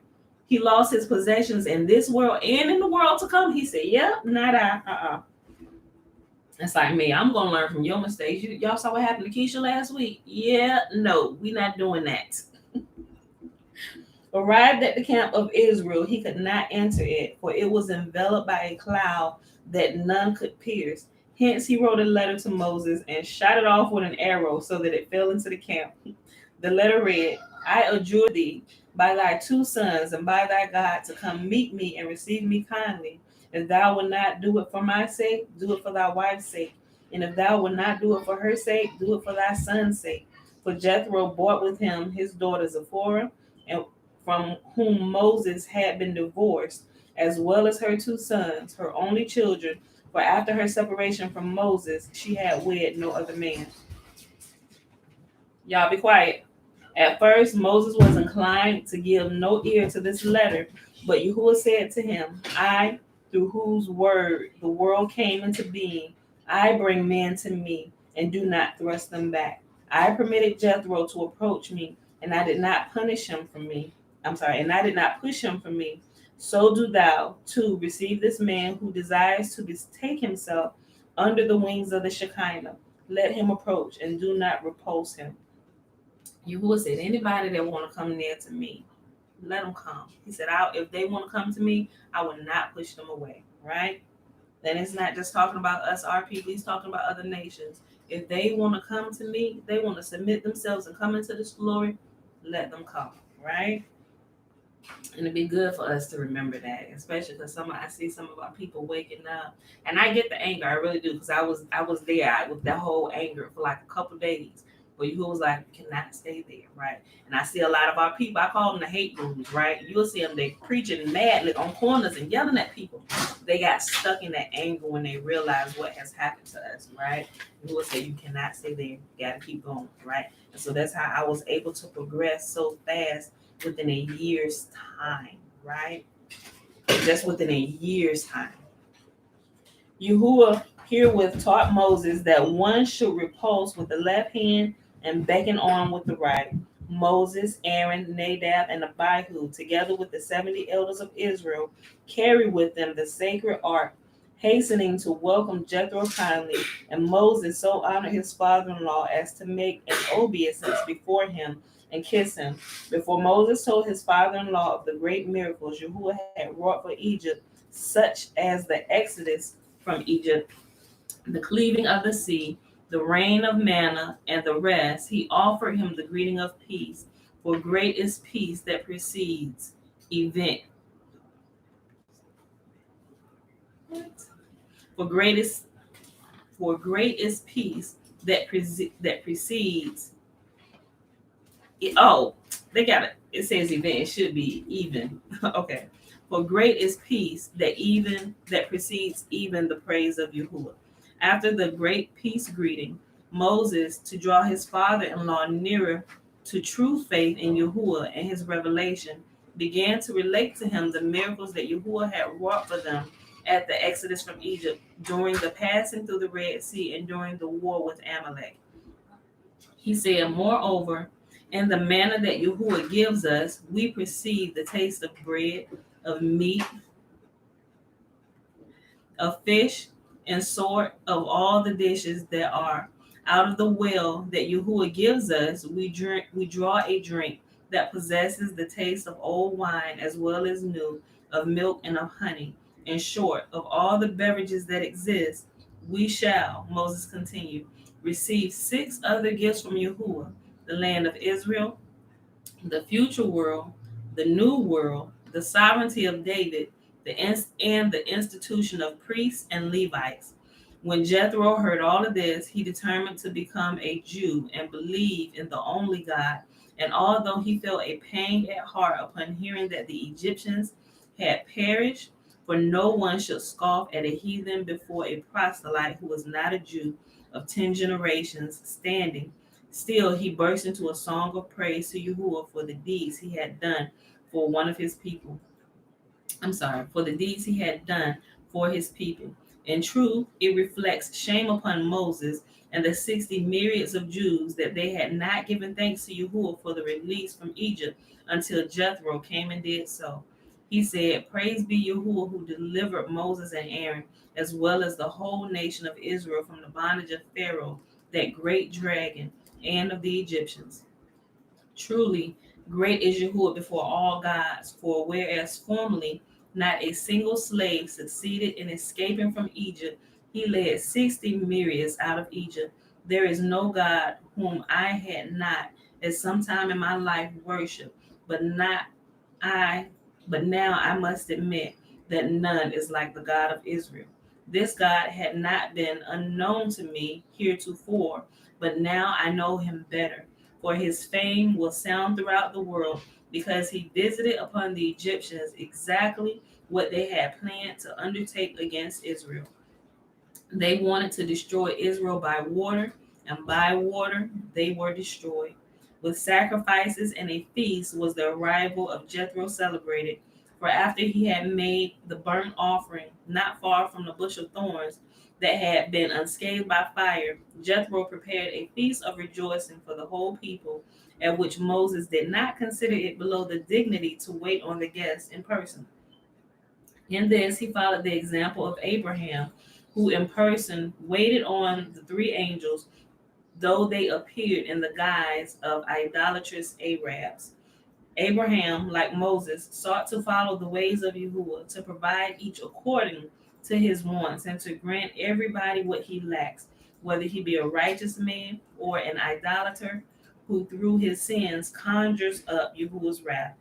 He lost his possessions in this world and in the world to come. He said, "Yep, not I. It's like me. I'm going to learn from your mistakes. Y'all saw what happened to Keisha last week? Yeah, no, we're not doing that." Arrived at the camp of Israel, he could not enter it, for it was enveloped by a cloud that none could pierce. Hence, he wrote a letter to Moses and shot it off with an arrow so that it fell into the camp. The letter read, "I adjure thee by thy 2 sons and by thy God to come meet me and receive me kindly. If thou wilt not do it for my sake, do it for thy wife's sake. And if thou wilt not do it for her sake, do it for thy son's sake." For Jethro brought with him his daughter Zipporah, and from whom Moses had been divorced, as well as her 2 sons, her only children, for after her separation from Moses, she had wed no other man. Y'all be quiet. At first, Moses was inclined to give no ear to this letter, but Yahuwah said to him, "I, through whose word the world came into being, I bring men to me and do not thrust them back. I permitted Jethro to approach me, and I did not punish him from me. And I did not push him from me. So do thou too receive this man who desires to take himself under the wings of the Shekinah. Let him approach and do not repulse him. Yahuwah said, anybody that want to come near to me, let them come. He said, if they want to come to me, I will not push them away, right? Then it's not just talking about us, our people. He's talking about other nations. If they want to come to me, they want to submit themselves and come into this glory, let them come, right? And it'd be good for us to remember that, especially because I see some of our people waking up, and I get the anger. I really do, because I was there with that whole anger for like a couple days. But you was like, you cannot stay there, right? And I see a lot of our people. I call them the hate rooms, right? You'll see them, they preaching madly on corners and yelling at people. They got stuck in that anger when they realized what has happened to us, right? You will say you cannot stay there. You got to keep going, right? And so that's how I was able to progress so fast within a year's time, right? Just within a year's time. Yahuwah herewith taught Moses that one should repulse with the left hand and beckon on with the right. Moses, Aaron, Nadab, and Abihu, together with the 70 elders of Israel, carried with them the sacred ark, hastening to welcome Jethro kindly. And Moses so honored his father-in-law as to make an obeisance before him and kiss him. Before Moses told his father-in-law of the great miracles Yahuwah had wrought for Egypt, such as the exodus from Egypt, the cleaving of the sea, the rain of manna, and the rest, he offered him the greeting of peace. For great is peace that precedes event. What? For great is peace that precedes. Oh, they got it. It says event. It should be even. Okay. For great is peace that precedes even the praise of Yahuwah. After the great peace greeting, Moses, to draw his father-in-law nearer to true faith in Yahuwah and his revelation, began to relate to him the miracles that Yahuwah had wrought for them at the exodus from Egypt, during the passing through the Red Sea, and during the war with Amalek. He said, moreover, in the manner that Yahuwah gives us, we perceive the taste of bread, of meat, of fish, and sort of all the dishes that are out of the well that Yahuwah gives us. We draw a drink that possesses the taste of old wine as well as new, of milk and of honey. In short, of all the beverages that exist, we shall, Moses continued, receive 6 other gifts from Yahuwah: the land of Israel, the future world, the new world, the sovereignty of David, and the institution of priests and Levites. When Jethro heard all of this, he determined to become a Jew and believe in the only God. And although he felt a pang at heart upon hearing that the Egyptians had perished, for no one should scoff at a heathen before a proselyte who was not a Jew of 10 generations standing. Still, he burst into a song of praise to Yahuwah for the deeds he had done for one of his people. For the deeds he had done for his people. In truth, it reflects shame upon Moses and the 60 myriads of Jews that they had not given thanks to Yahuwah for the release from Egypt until Jethro came and did so. He said, praise be Yahuwah who delivered Moses and Aaron, as well as the whole nation of Israel from the bondage of Pharaoh, that great dragon, and of the Egyptians. Truly, great is Yahuwah before all gods, for whereas formerly not a single slave succeeded in escaping from Egypt, he led 60 myriads out of Egypt. There is no God whom I had not at some time in my life worshipped, but now I must admit that none is like the God of Israel. This God had not been unknown to me heretofore, but now I know him better. For his fame will sound throughout the world, because he visited upon the Egyptians exactly what they had planned to undertake against Israel. They wanted to destroy Israel by water, and by water they were destroyed. With sacrifices and a feast was the arrival of Jethro celebrated. For after he had made the burnt offering not far from the bush of thorns, that had been unscathed by fire, Jethro prepared a feast of rejoicing for the whole people, at which Moses did not consider it below the dignity to wait on the guests in person. In this, he followed the example of Abraham, who in person waited on the three angels, though they appeared in the guise of idolatrous Arabs. Abraham, like Moses, sought to follow the ways of Yahuwah, to provide each according to his wants, and to grant everybody what he lacks, whether he be a righteous man or an idolater who through his sins conjures up Yahuwah's wrath.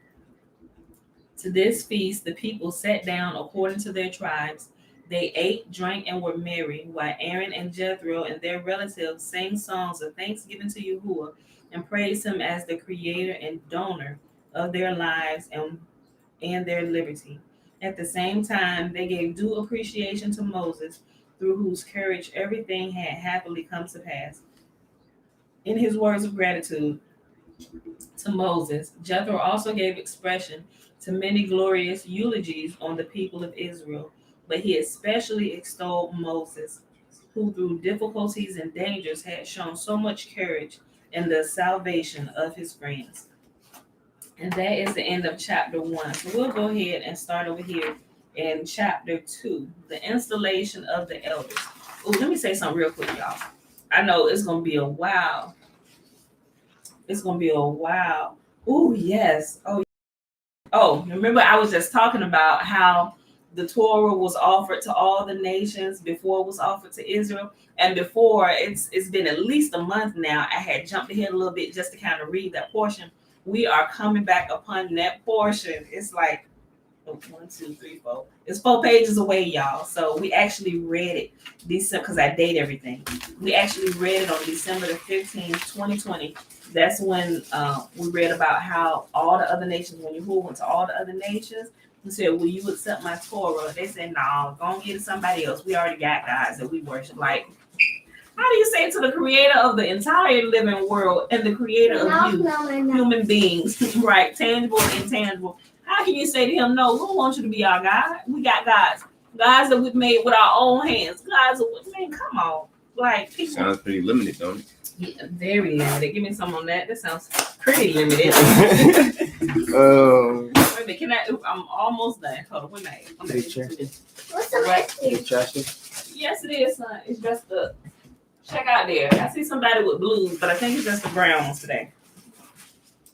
To this feast the people sat down according to their tribes. They ate, drank, and were merry, while Aaron and Jethro and their relatives sang songs of thanksgiving to Yahuwah and praised him as the creator and donor of their lives and their liberty. At the same time, they gave due appreciation to Moses, through whose courage everything had happily come to pass. In his words of gratitude to Moses, Jethro also gave expression to many glorious eulogies on the people of Israel, but he especially extolled Moses, who through difficulties and dangers had shown so much courage in the salvation of his friends. And that is the end of chapter 1. So we'll go ahead and start over here in chapter 2, the installation of the elders. Oh, let me say something real quick, y'all. I know it's going to be a while. It's going to be a while. Oh, yes. Oh, remember I was just talking about how the Torah was offered to all the nations before it was offered to Israel. And before, it's been at least a month now. I had jumped ahead a little bit just to kind of read that portion. We are coming back upon that portion. It's like 1, 2, 3, 4. It's 4 pages away, y'all. So we actually read it December, because I date everything. We actually read it on December the 15th, 2020. That's when we read about how all the other nations, when Yahuwah went to all the other nations and said, will you accept my Torah? They said, no, go and get it to somebody else. We already got gods that we worship. Like, how do you say to the creator of the entire living world and the creator of you, human beings, right, tangible and intangible, how can you say to him, no, we don't want you to be our God. We got gods. Gods that we've made with our own hands. Gods that, man, come on. Like, people, sounds pretty limited, don't it? Yeah, very limited. Give me some on that. That sounds pretty limited. Wait a minute, can I? I'm almost done. Hold on, wait a minute. What's the next here? Yes, it is, son. It's just the check out there. I see somebody with blues, but I think it's just the brown ones today.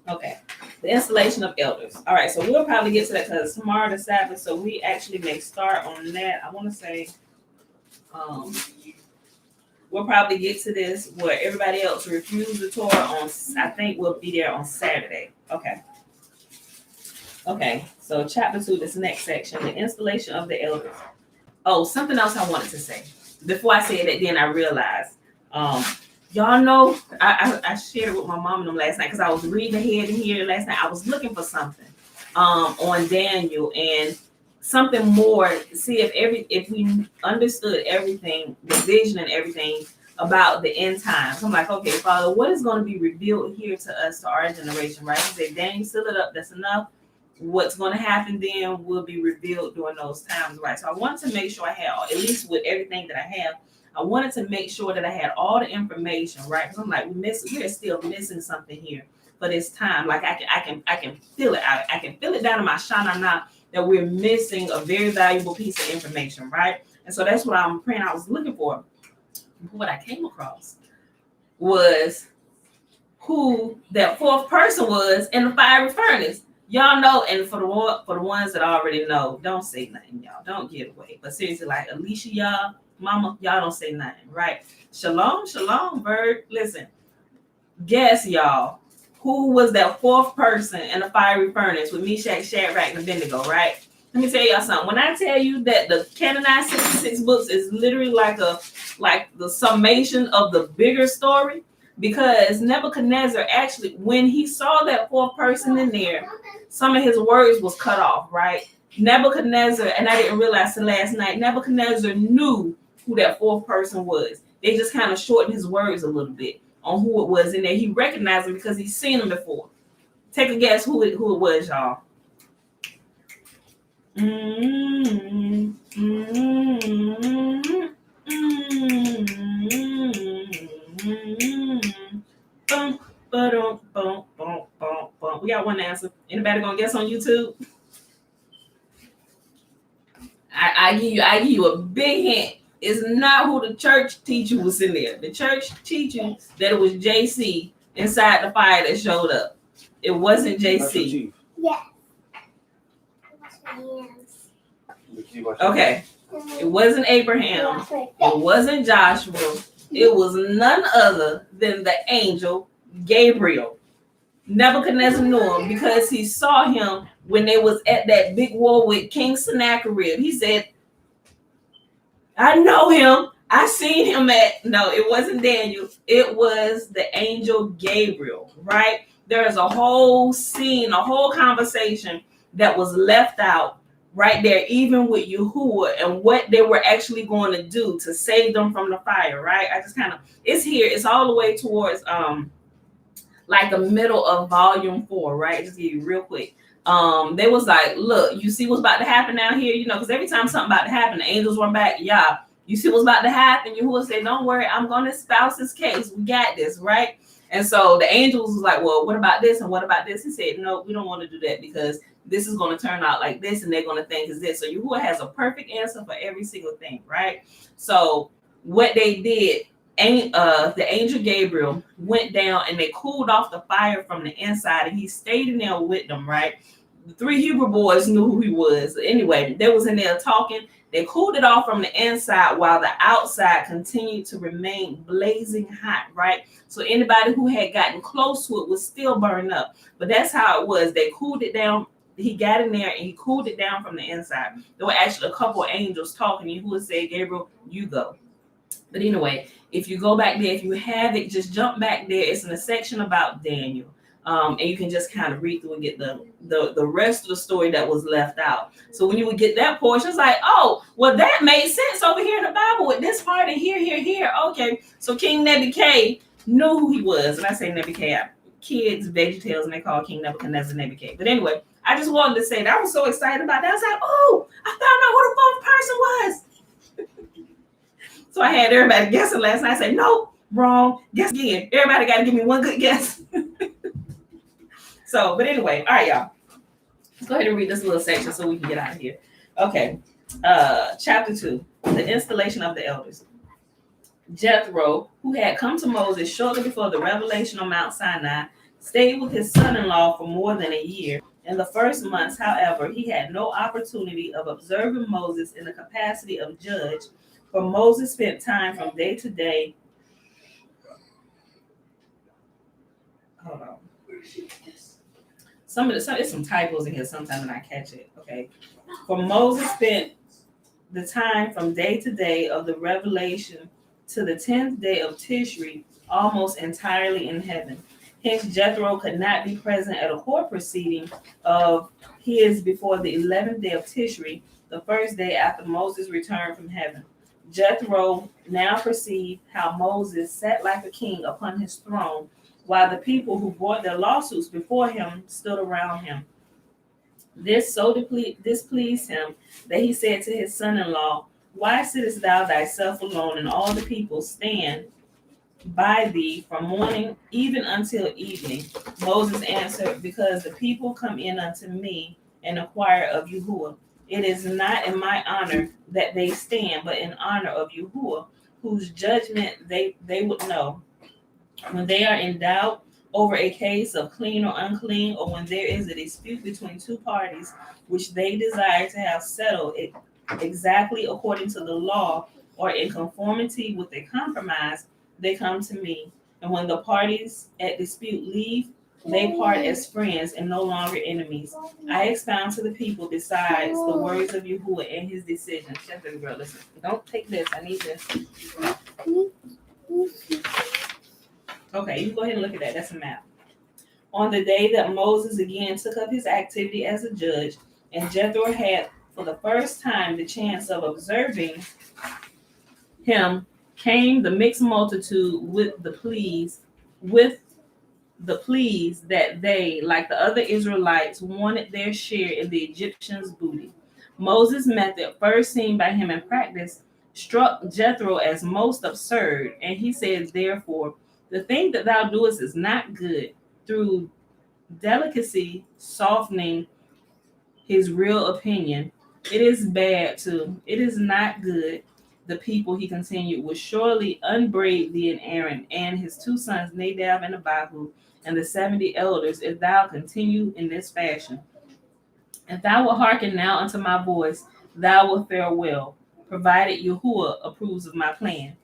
Okay. The installation of elders. All right, so we'll probably get to that because tomorrow the Sabbath, so we actually may start on that. I want to say, we'll probably get to this where everybody else refused the Torah on, I think we'll be there on Saturday. Okay, so chapter 2, this next section, the installation of the elders. Oh, something else I wanted to say. Before I said that, then I realized, y'all know, I shared it with my mom and them last night because I was reading ahead in here last night. I was looking for something on Daniel and something more, see if we understood everything, the vision and everything about the end times. I'm like, okay, Father, what is going to be revealed here to us, to our generation, right? He said, Daniel, seal it up, that's enough. What's going to happen then will be revealed during those times, right? So I wanted to make sure I had, at least with everything that I have, I wanted to make sure that I had all the information, right? Because I'm like, we're still missing something here for this time. Like I can feel it. I can feel it down in my shanana that we're missing a very valuable piece of information, right? And so that's what I'm praying I was looking for. What I came across was who that fourth person was in the fiery furnace. Y'all know, and for the ones that already know, don't say nothing, y'all. Don't get away. But seriously, like Alicia, y'all, Mama, y'all don't say nothing, right? Shalom, Bird. Listen, guess, y'all, who was that fourth person in the fiery furnace with Meshach, Shadrach, and Abednego, right? Let me tell y'all something. When I tell you that the canonized 66 books is literally like the summation of the bigger story, because Nebuchadnezzar actually, when he saw that fourth person in there, some of his words was cut off, right? Nebuchadnezzar, and I didn't realize till last night, Nebuchadnezzar knew who that fourth person was. They just kind of shortened his words a little bit on who it was in there. He recognized him because he's seen him before. Take a guess who it was, y'all. Boom, ba-dum, boom, boom, boom, boom. We got one answer. Anybody gonna guess on YouTube? I give you a big hint. It's not who the church teacher was in there. The church teacher that it was JC inside the fire that showed up. It wasn't JC. Yes. Okay. It wasn't Abraham. It wasn't Joshua. It was none other than the angel Gabriel. Nebuchadnezzar knew him because he saw him when they was at that big war with King Sennacherib. He said, I know him. I seen him at, no, it wasn't Daniel. It was the angel Gabriel, right? There is a whole scene, a whole conversation that was left out right there, even with Yahuwah and what they were actually going to do to save them from the fire, right? I just kind of, it's here. It's all the way towards like the middle of volume 4, right? Just give you real quick. They was like, look, you see what's about to happen down here, you know, because every time something about to happen, the angels run back, yeah, you see what's about to happen. Yahuwah said, don't worry, I'm going to espouse this case. We got this, right? And so the angels was like, well, what about this and what about this? He said, no, we don't want to do that because this is going to turn out like this and they're going to think is this. So Yahuwah has a perfect answer for every single thing, right? So what they did, the angel Gabriel went down and they cooled off the fire from the inside and he stayed in there with them, right? The 3 Hebrew boys knew who he was. Anyway, they was in there talking. They cooled it off from the inside while the outside continued to remain blazing hot, right? So anybody who had gotten close to it was still burning up. But that's how it was. They cooled it down. He got in there and he cooled it down from the inside. There were actually a couple of angels talking. Yahuwah said, Gabriel, you go. But anyway, if you go back there, if you have it, just jump back there. It's in a section about Daniel. And you can just kind of read through and get the rest of the story that was left out. So when you would get that portion, it's like, oh, well, that made sense over here in the Bible with this part and here. Okay, so King Nebuchadnezzar knew who he was. And I say Nebuchadnezzar, kids, VeggieTales, and they call King Nebuchadnezzar Nebuchadnezzar. But anyway, I just wanted to say that I was so excited about that. I was like, oh, I found out who the 4th person was. So I had everybody guessing last night. I said, no, wrong, guess again. Everybody got to give me one good guess. So, but anyway, all right, y'all. Let's go ahead and read this little section so we can get out of here. Okay. Chapter 2, the installation of the elders. Jethro, who had come to Moses shortly before the revelation on Mount Sinai, stayed with his son-in-law for more than a year. In the first months, however, he had no opportunity of observing Moses in the capacity of judge, for Moses spent time from day to day. Hold on. There's some typos in here sometimes and I catch it. Okay. For Moses spent the time from day to day of the revelation to the 10th day of Tishri almost entirely in heaven. Hence, Jethro could not be present at a court proceeding of his before the 11th day of Tishri, the first day after Moses returned from heaven. Jethro now perceived how Moses sat like a king upon his throne, while the people who brought their lawsuits before him stood around him. This so displeased him that he said to his son-in-law, why sittest thou thyself alone, and all the people stand by thee from morning even until evening? Moses answered, because the people come in unto me and inquire of Yahuwah. It is not in my honor that they stand, but in honor of Yahuwah, whose judgment they would know. When they are in doubt over a case of clean or unclean, or when there is a dispute between two parties which they desire to have settled it exactly according to the law or in conformity with a compromise, they come to me. And when the parties at dispute leave, they part as friends and no longer enemies. I expound to the people besides the words of Yahuwah and his decisions. Shut up, girl. Listen, don't take this. I need this. Okay, you can go ahead and look at that. That's a map. On the day that Moses again took up his activity as a judge, and Jethro had for the first time the chance of observing him, came the mixed multitude with the pleas that they, like the other Israelites, wanted their share in the Egyptians' booty. Moses' method, first seen by him in practice, struck Jethro as most absurd, and he said, therefore, the thing that thou doest is not good. Through delicacy, softening his real opinion, it is bad too. It is not good. The people, he continued, will surely unbraid thee and Aaron and his two sons Nadab and Abihu and the 70 elders if thou continue in this fashion. If thou wilt hearken now unto my voice, thou wilt fare well, provided Yahuwah approves of my plan.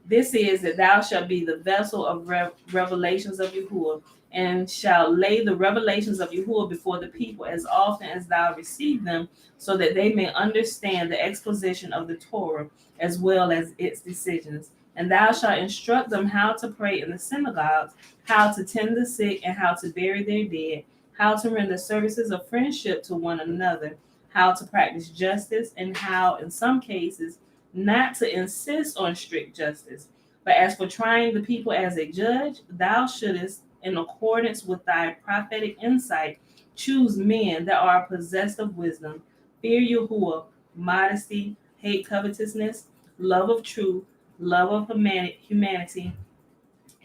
This is that thou shalt be the vessel of revelations of Yahuwah, and shalt lay the revelations of Yahuwah before the people as often as thou receive them, so that they may understand the exposition of the Torah as well as its decisions. And thou shalt instruct them how to pray in the synagogues, how to tend the sick, and how to bury their dead, how to render services of friendship to one another, how to practice justice, and how, in some cases, not to insist on strict justice. But as for trying the people as a judge, thou shouldest, in accordance with thy prophetic insight, choose men that are possessed of wisdom, fear Yahuwah, modesty, hate covetousness, love of truth, love of humanity,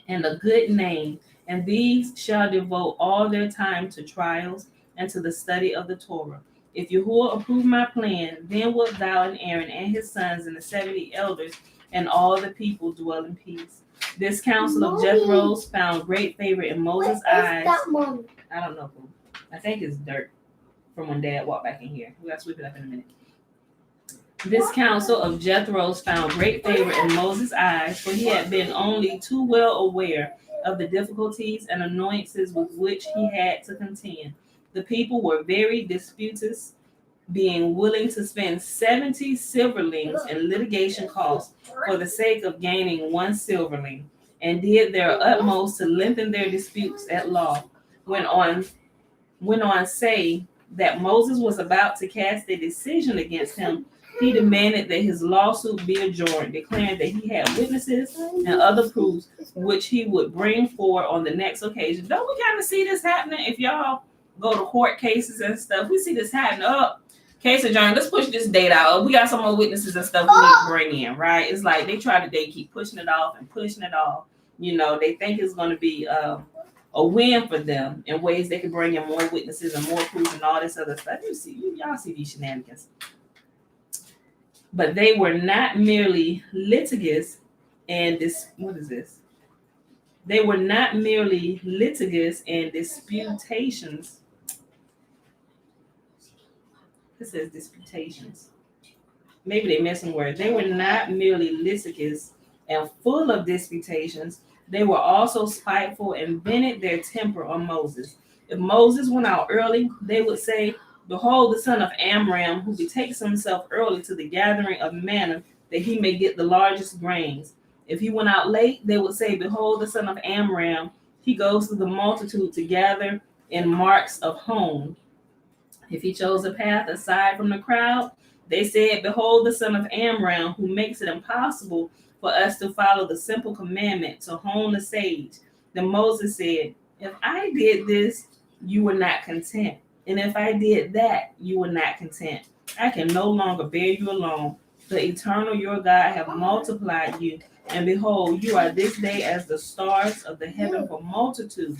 and a good name. And these shall devote all their time to trials and to the study of the Torah. If Yahuwah approve my plan, then wilt thou and Aaron and his sons and the 70 elders and all the people dwell in peace. This counsel of Jethro's found great favor in Moses' eyes. I don't know who. I think it's dirt from when Dad walked back in here. We gotta sweep it up in a minute. This counsel of Jethro's found great favor in Moses' eyes, for he had been only too well aware of the difficulties and annoyances with which he had to contend. The people were very disputous, being willing to spend 70 silverlings in litigation costs for the sake of gaining one silverling, and did their utmost to lengthen their disputes at law. Went on say that Moses was about to cast a decision against him. He demanded that his lawsuit be adjourned, declaring that he had witnesses and other proofs which he would bring forward on the next occasion. Don't we kind of see this happening? If y'all go to court cases and stuff, we see this happening. Case adjourned. Let's push this date out. We got some more witnesses and stuff we need to bring in, right? It's like they keep pushing it off and pushing it off. You know, they think it's going to be a win for them in ways they can bring in more witnesses and more proof and all this other stuff. Y'all see these shenanigans. But they were not merely litigious and They were not merely litigious and disputations. It says disputations. Maybe they messing words. They were not merely litigious and full of disputations. They were also spiteful and vented their temper on Moses. If Moses went out early, they would say, behold, the son of Amram, who betakes himself early to the gathering of manna, that he may get the largest grains. If he went out late, they would say, behold, the son of Amram, he goes to the multitude to gather in marks of home. If he chose a path aside from the crowd, they said, behold, the son of Amram, who makes it impossible for us to follow the simple commandment to hone the sage. Then Moses said, if I did this, you were not content. And if I did that, you were not content. I can no longer bear you alone. The eternal your God have multiplied you. And behold, you are this day as the stars of the heaven for multitude.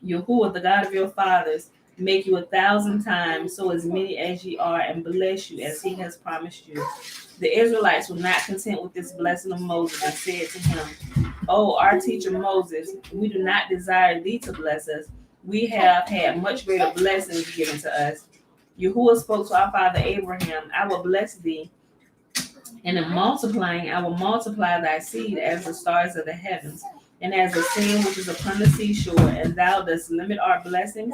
Yahuwah, the God of your fathers, make you 1,000 times so as many as ye are, and bless you as he has promised you. The Israelites were not content with this blessing of Moses and said to him, oh, our teacher Moses, we do not desire thee to bless us. We have had much greater blessings given to us. Yahuwah spoke to our father Abraham, I will bless thee, and in multiplying, I will multiply thy seed as the stars of the heavens, and as the sand which is upon the seashore, and thou dost limit our blessings.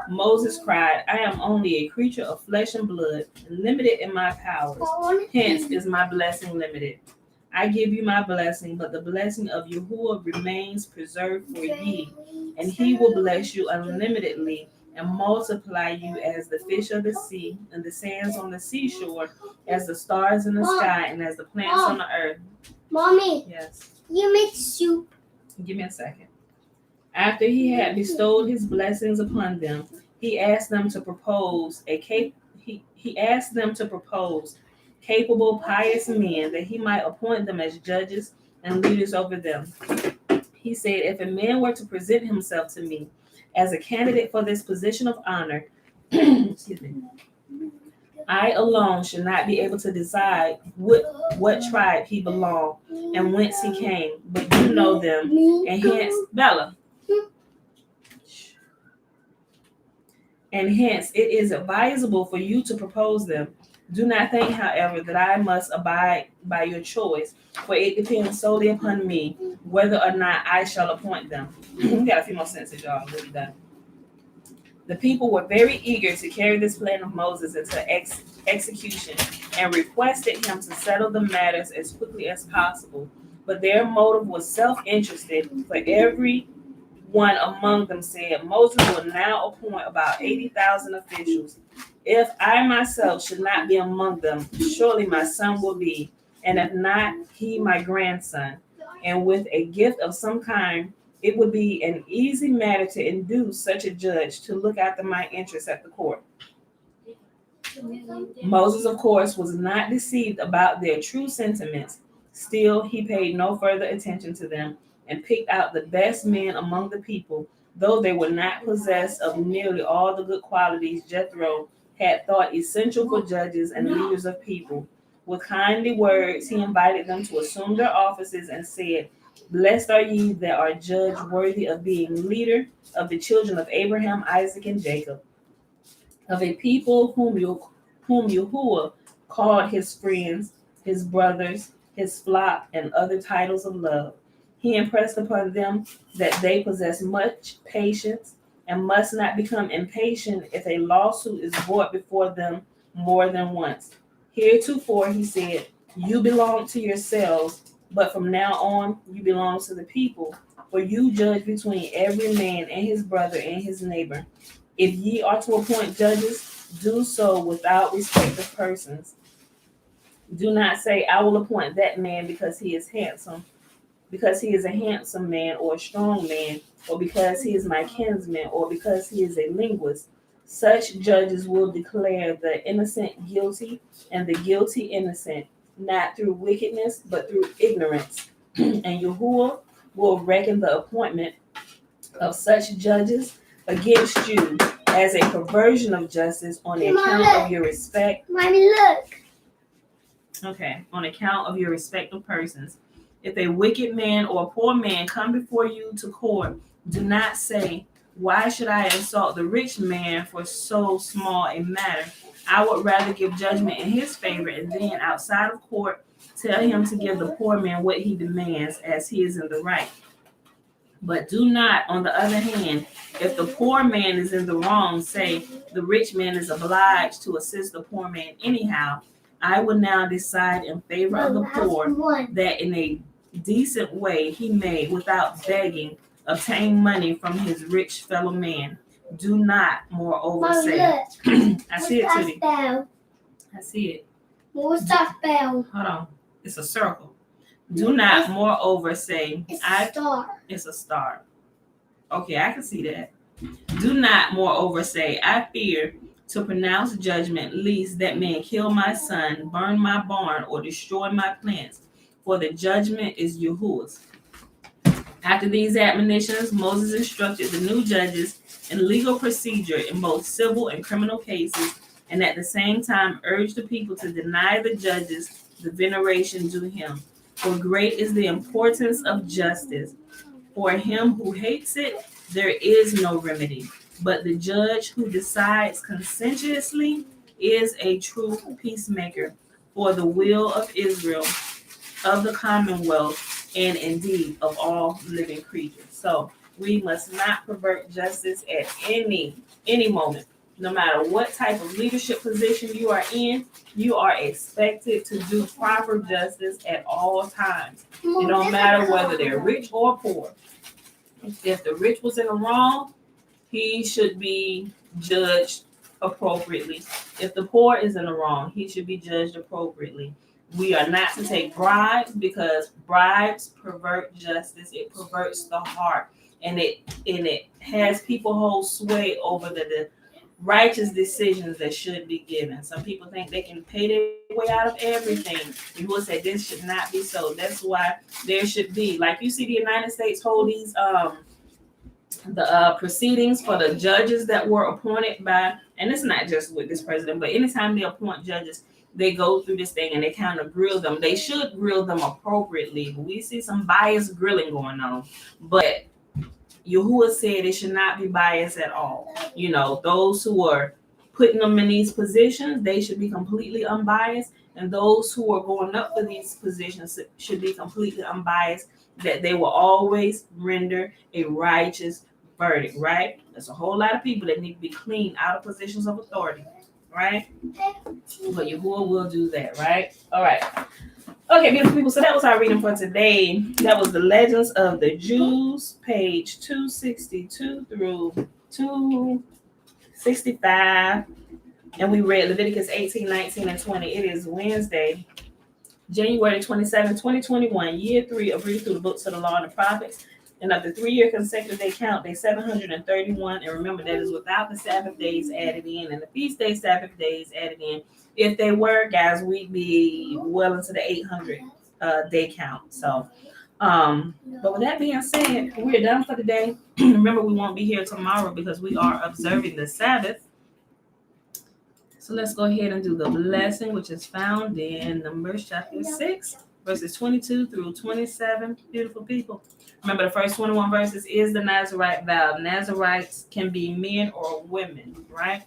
Moses cried, I am only a creature of flesh and blood, limited in my powers. Hence is my blessing limited. I give you my blessing, but the blessing of Yahuwah remains preserved for ye, and he will bless you unlimitedly and multiply you as the fish of the sea and the sands on the seashore, as the stars in the sky and as the plants on the earth. Mommy. Yes. You make soup. Give me a second. After he had bestowed his blessings upon them, he asked them to propose capable, pious men, that he might appoint them as judges and leaders over them. He said, if a man were to present himself to me as a candidate for this position of honor, excuse me, I alone should not be able to decide what tribe he belonged and whence he came, but you know them, and hence, Bella, and hence it is advisable for you to propose them. Do not think, however, that I must abide by your choice, for it depends solely upon me whether or not I shall appoint them. We got a few more sentences, y'all. We'll be done. The people were very eager to carry this plan of Moses into execution and requested him to settle the matters as quickly as possible. But their motive was self-interested, for every one among them said, Moses will now appoint about 80,000 officials. If I myself should not be among them, surely my son will be, and if not, he my grandson. And with a gift of some kind, it would be an easy matter to induce such a judge to look after my interests at the court. Moses, of course, was not deceived about their true sentiments. Still, he paid no further attention to them and picked out the best men among the people, though they were not possessed of nearly all the good qualities Jethro had thought essential for judges and leaders of people. With kindly words, he invited them to assume their offices and said, blessed are ye that are judged worthy of being leader of the children of Abraham, Isaac, and Jacob, of a people whom Yahuwah called his friends, his brothers, his flock, and other titles of love. He impressed upon them that they possess much patience and must not become impatient if a lawsuit is brought before them more than once. Heretofore, he said, you belong to yourselves, but from now on you belong to the people, for you judge between every man and his brother and his neighbor. If ye are to appoint judges, do so without respect of persons. Do not say, I will appoint that man because he is handsome, because he is a handsome man or a strong man, or because he is my kinsman, or because he is a linguist. Such judges will declare the innocent guilty and the guilty innocent, not through wickedness, but through ignorance. And Yahuwah will reckon the appointment of such judges against you as a perversion of justice on account of your respect. Mommy, look. Okay, on account of your respect of persons. If a wicked man or a poor man come before you to court, do not say, why should I insult the rich man for so small a matter? I would rather give judgment in his favor and then outside of court tell him to give the poor man what he demands as he is in the right. But do not, on the other hand, if the poor man is in the wrong, say the rich man is obliged to assist the poor man anyhow. I will now decide in favor of the poor that in a decent way he may, without begging, obtain money from his rich fellow man. Do not, moreover, say, I see it, Tootie. I see it. What's that spell? Hold on. It's a circle. Do not, moreover, say, It's a star. It's a star. Okay, I can see that. Do not, moreover, say, I fear to pronounce judgment, lest that man kill my son, burn my barn, or destroy my plants, for the judgment is Yahuwah's. After these admonitions, Moses instructed the new judges in legal procedure in both civil and criminal cases, and at the same time urged the people to deny the judges the veneration due him. For great is the importance of justice. For him who hates it, there is no remedy. But the judge who decides conscientiously is a true peacemaker for the will of Israel, of the commonwealth, and indeed of all living creatures. So we must not pervert justice at any moment. No matter what type of leadership position you are in, you are expected to do proper justice at all times. It don't matter whether they're rich or poor. If the rich was in the wrong, he should be judged appropriately. If the poor is in the wrong, he should be judged appropriately. We are not to take bribes because bribes pervert justice. It perverts the heart, and it has people hold sway over the righteous decisions that should be given. Some people think they can pay their way out of everything. Yahuwah said this should not be so. That's why there should be, like you see the United States hold these proceedings for the judges that were appointed by, and it's not just with this president, but anytime they appoint judges, they go through this thing and they kind of grill them. They should grill them appropriately. We see some biased grilling going on, but Yahuwah said it should not be biased at all. You know, those who are putting them in these positions, they should be completely unbiased, and those who are going up for these positions should be completely unbiased, that they will always render a righteous verdict, right? There's a whole lot of people that need to be cleaned out of positions of authority, right? But Yahuwah will do that, right? All right. Okay, beautiful people. So that was our reading for today. That was the Legends of the Jews, page 262 through 265. And we read Leviticus 18, 19, and 20. It is Wednesday, January 27, 2021, year 3 of reading through the books of the law and the prophets. And of the 3-year consecutive day count, day 731. And remember, that is without the Sabbath days added in and the feast day Sabbath days added in. If they were, guys, we'd be well into the 800 day count. So, but with that being said, we're done for the day. Remember, we won't be here tomorrow because we are observing the Sabbath. So let's go ahead and do the blessing, which is found in Numbers chapter 6, verses 22 through 27. Beautiful people. Remember, the first 21 verses is the Nazarite vow. Nazarites can be men or women, right?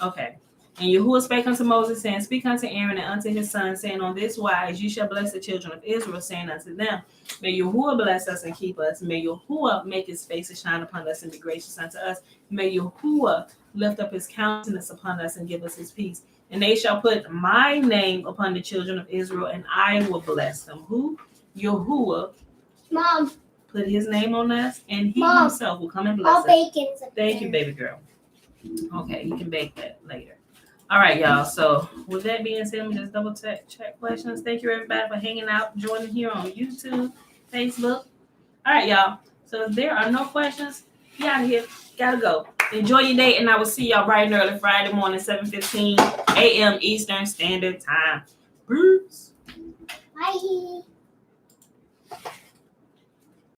Okay. And Yahuwah spake unto Moses, saying, Speak unto Aaron and unto his sons, saying, On this wise you shall bless the children of Israel, saying unto them, May Yahuwah bless us and keep us. May Yahuwah make his face to shine upon us and be gracious unto us. May Yahuwah lift up his countenance upon us and give us his peace. And they shall put my name upon the children of Israel, and I will bless them. Who? Yahuwah. Mom. Put his name on us, and he Mom, himself will come and bless I'll us. bake it. Thank you, baby girl. Okay, you can bake that later. All right, y'all. So with that being said, let me just double check questions. Thank you, everybody, for hanging out, joining here on YouTube, Facebook. All right, y'all. So if there are no questions, get out of here. Gotta go. Enjoy your day, and I will see y'all bright and early Friday morning, 7:15 a.m. Eastern Standard Time. Peace. Bye.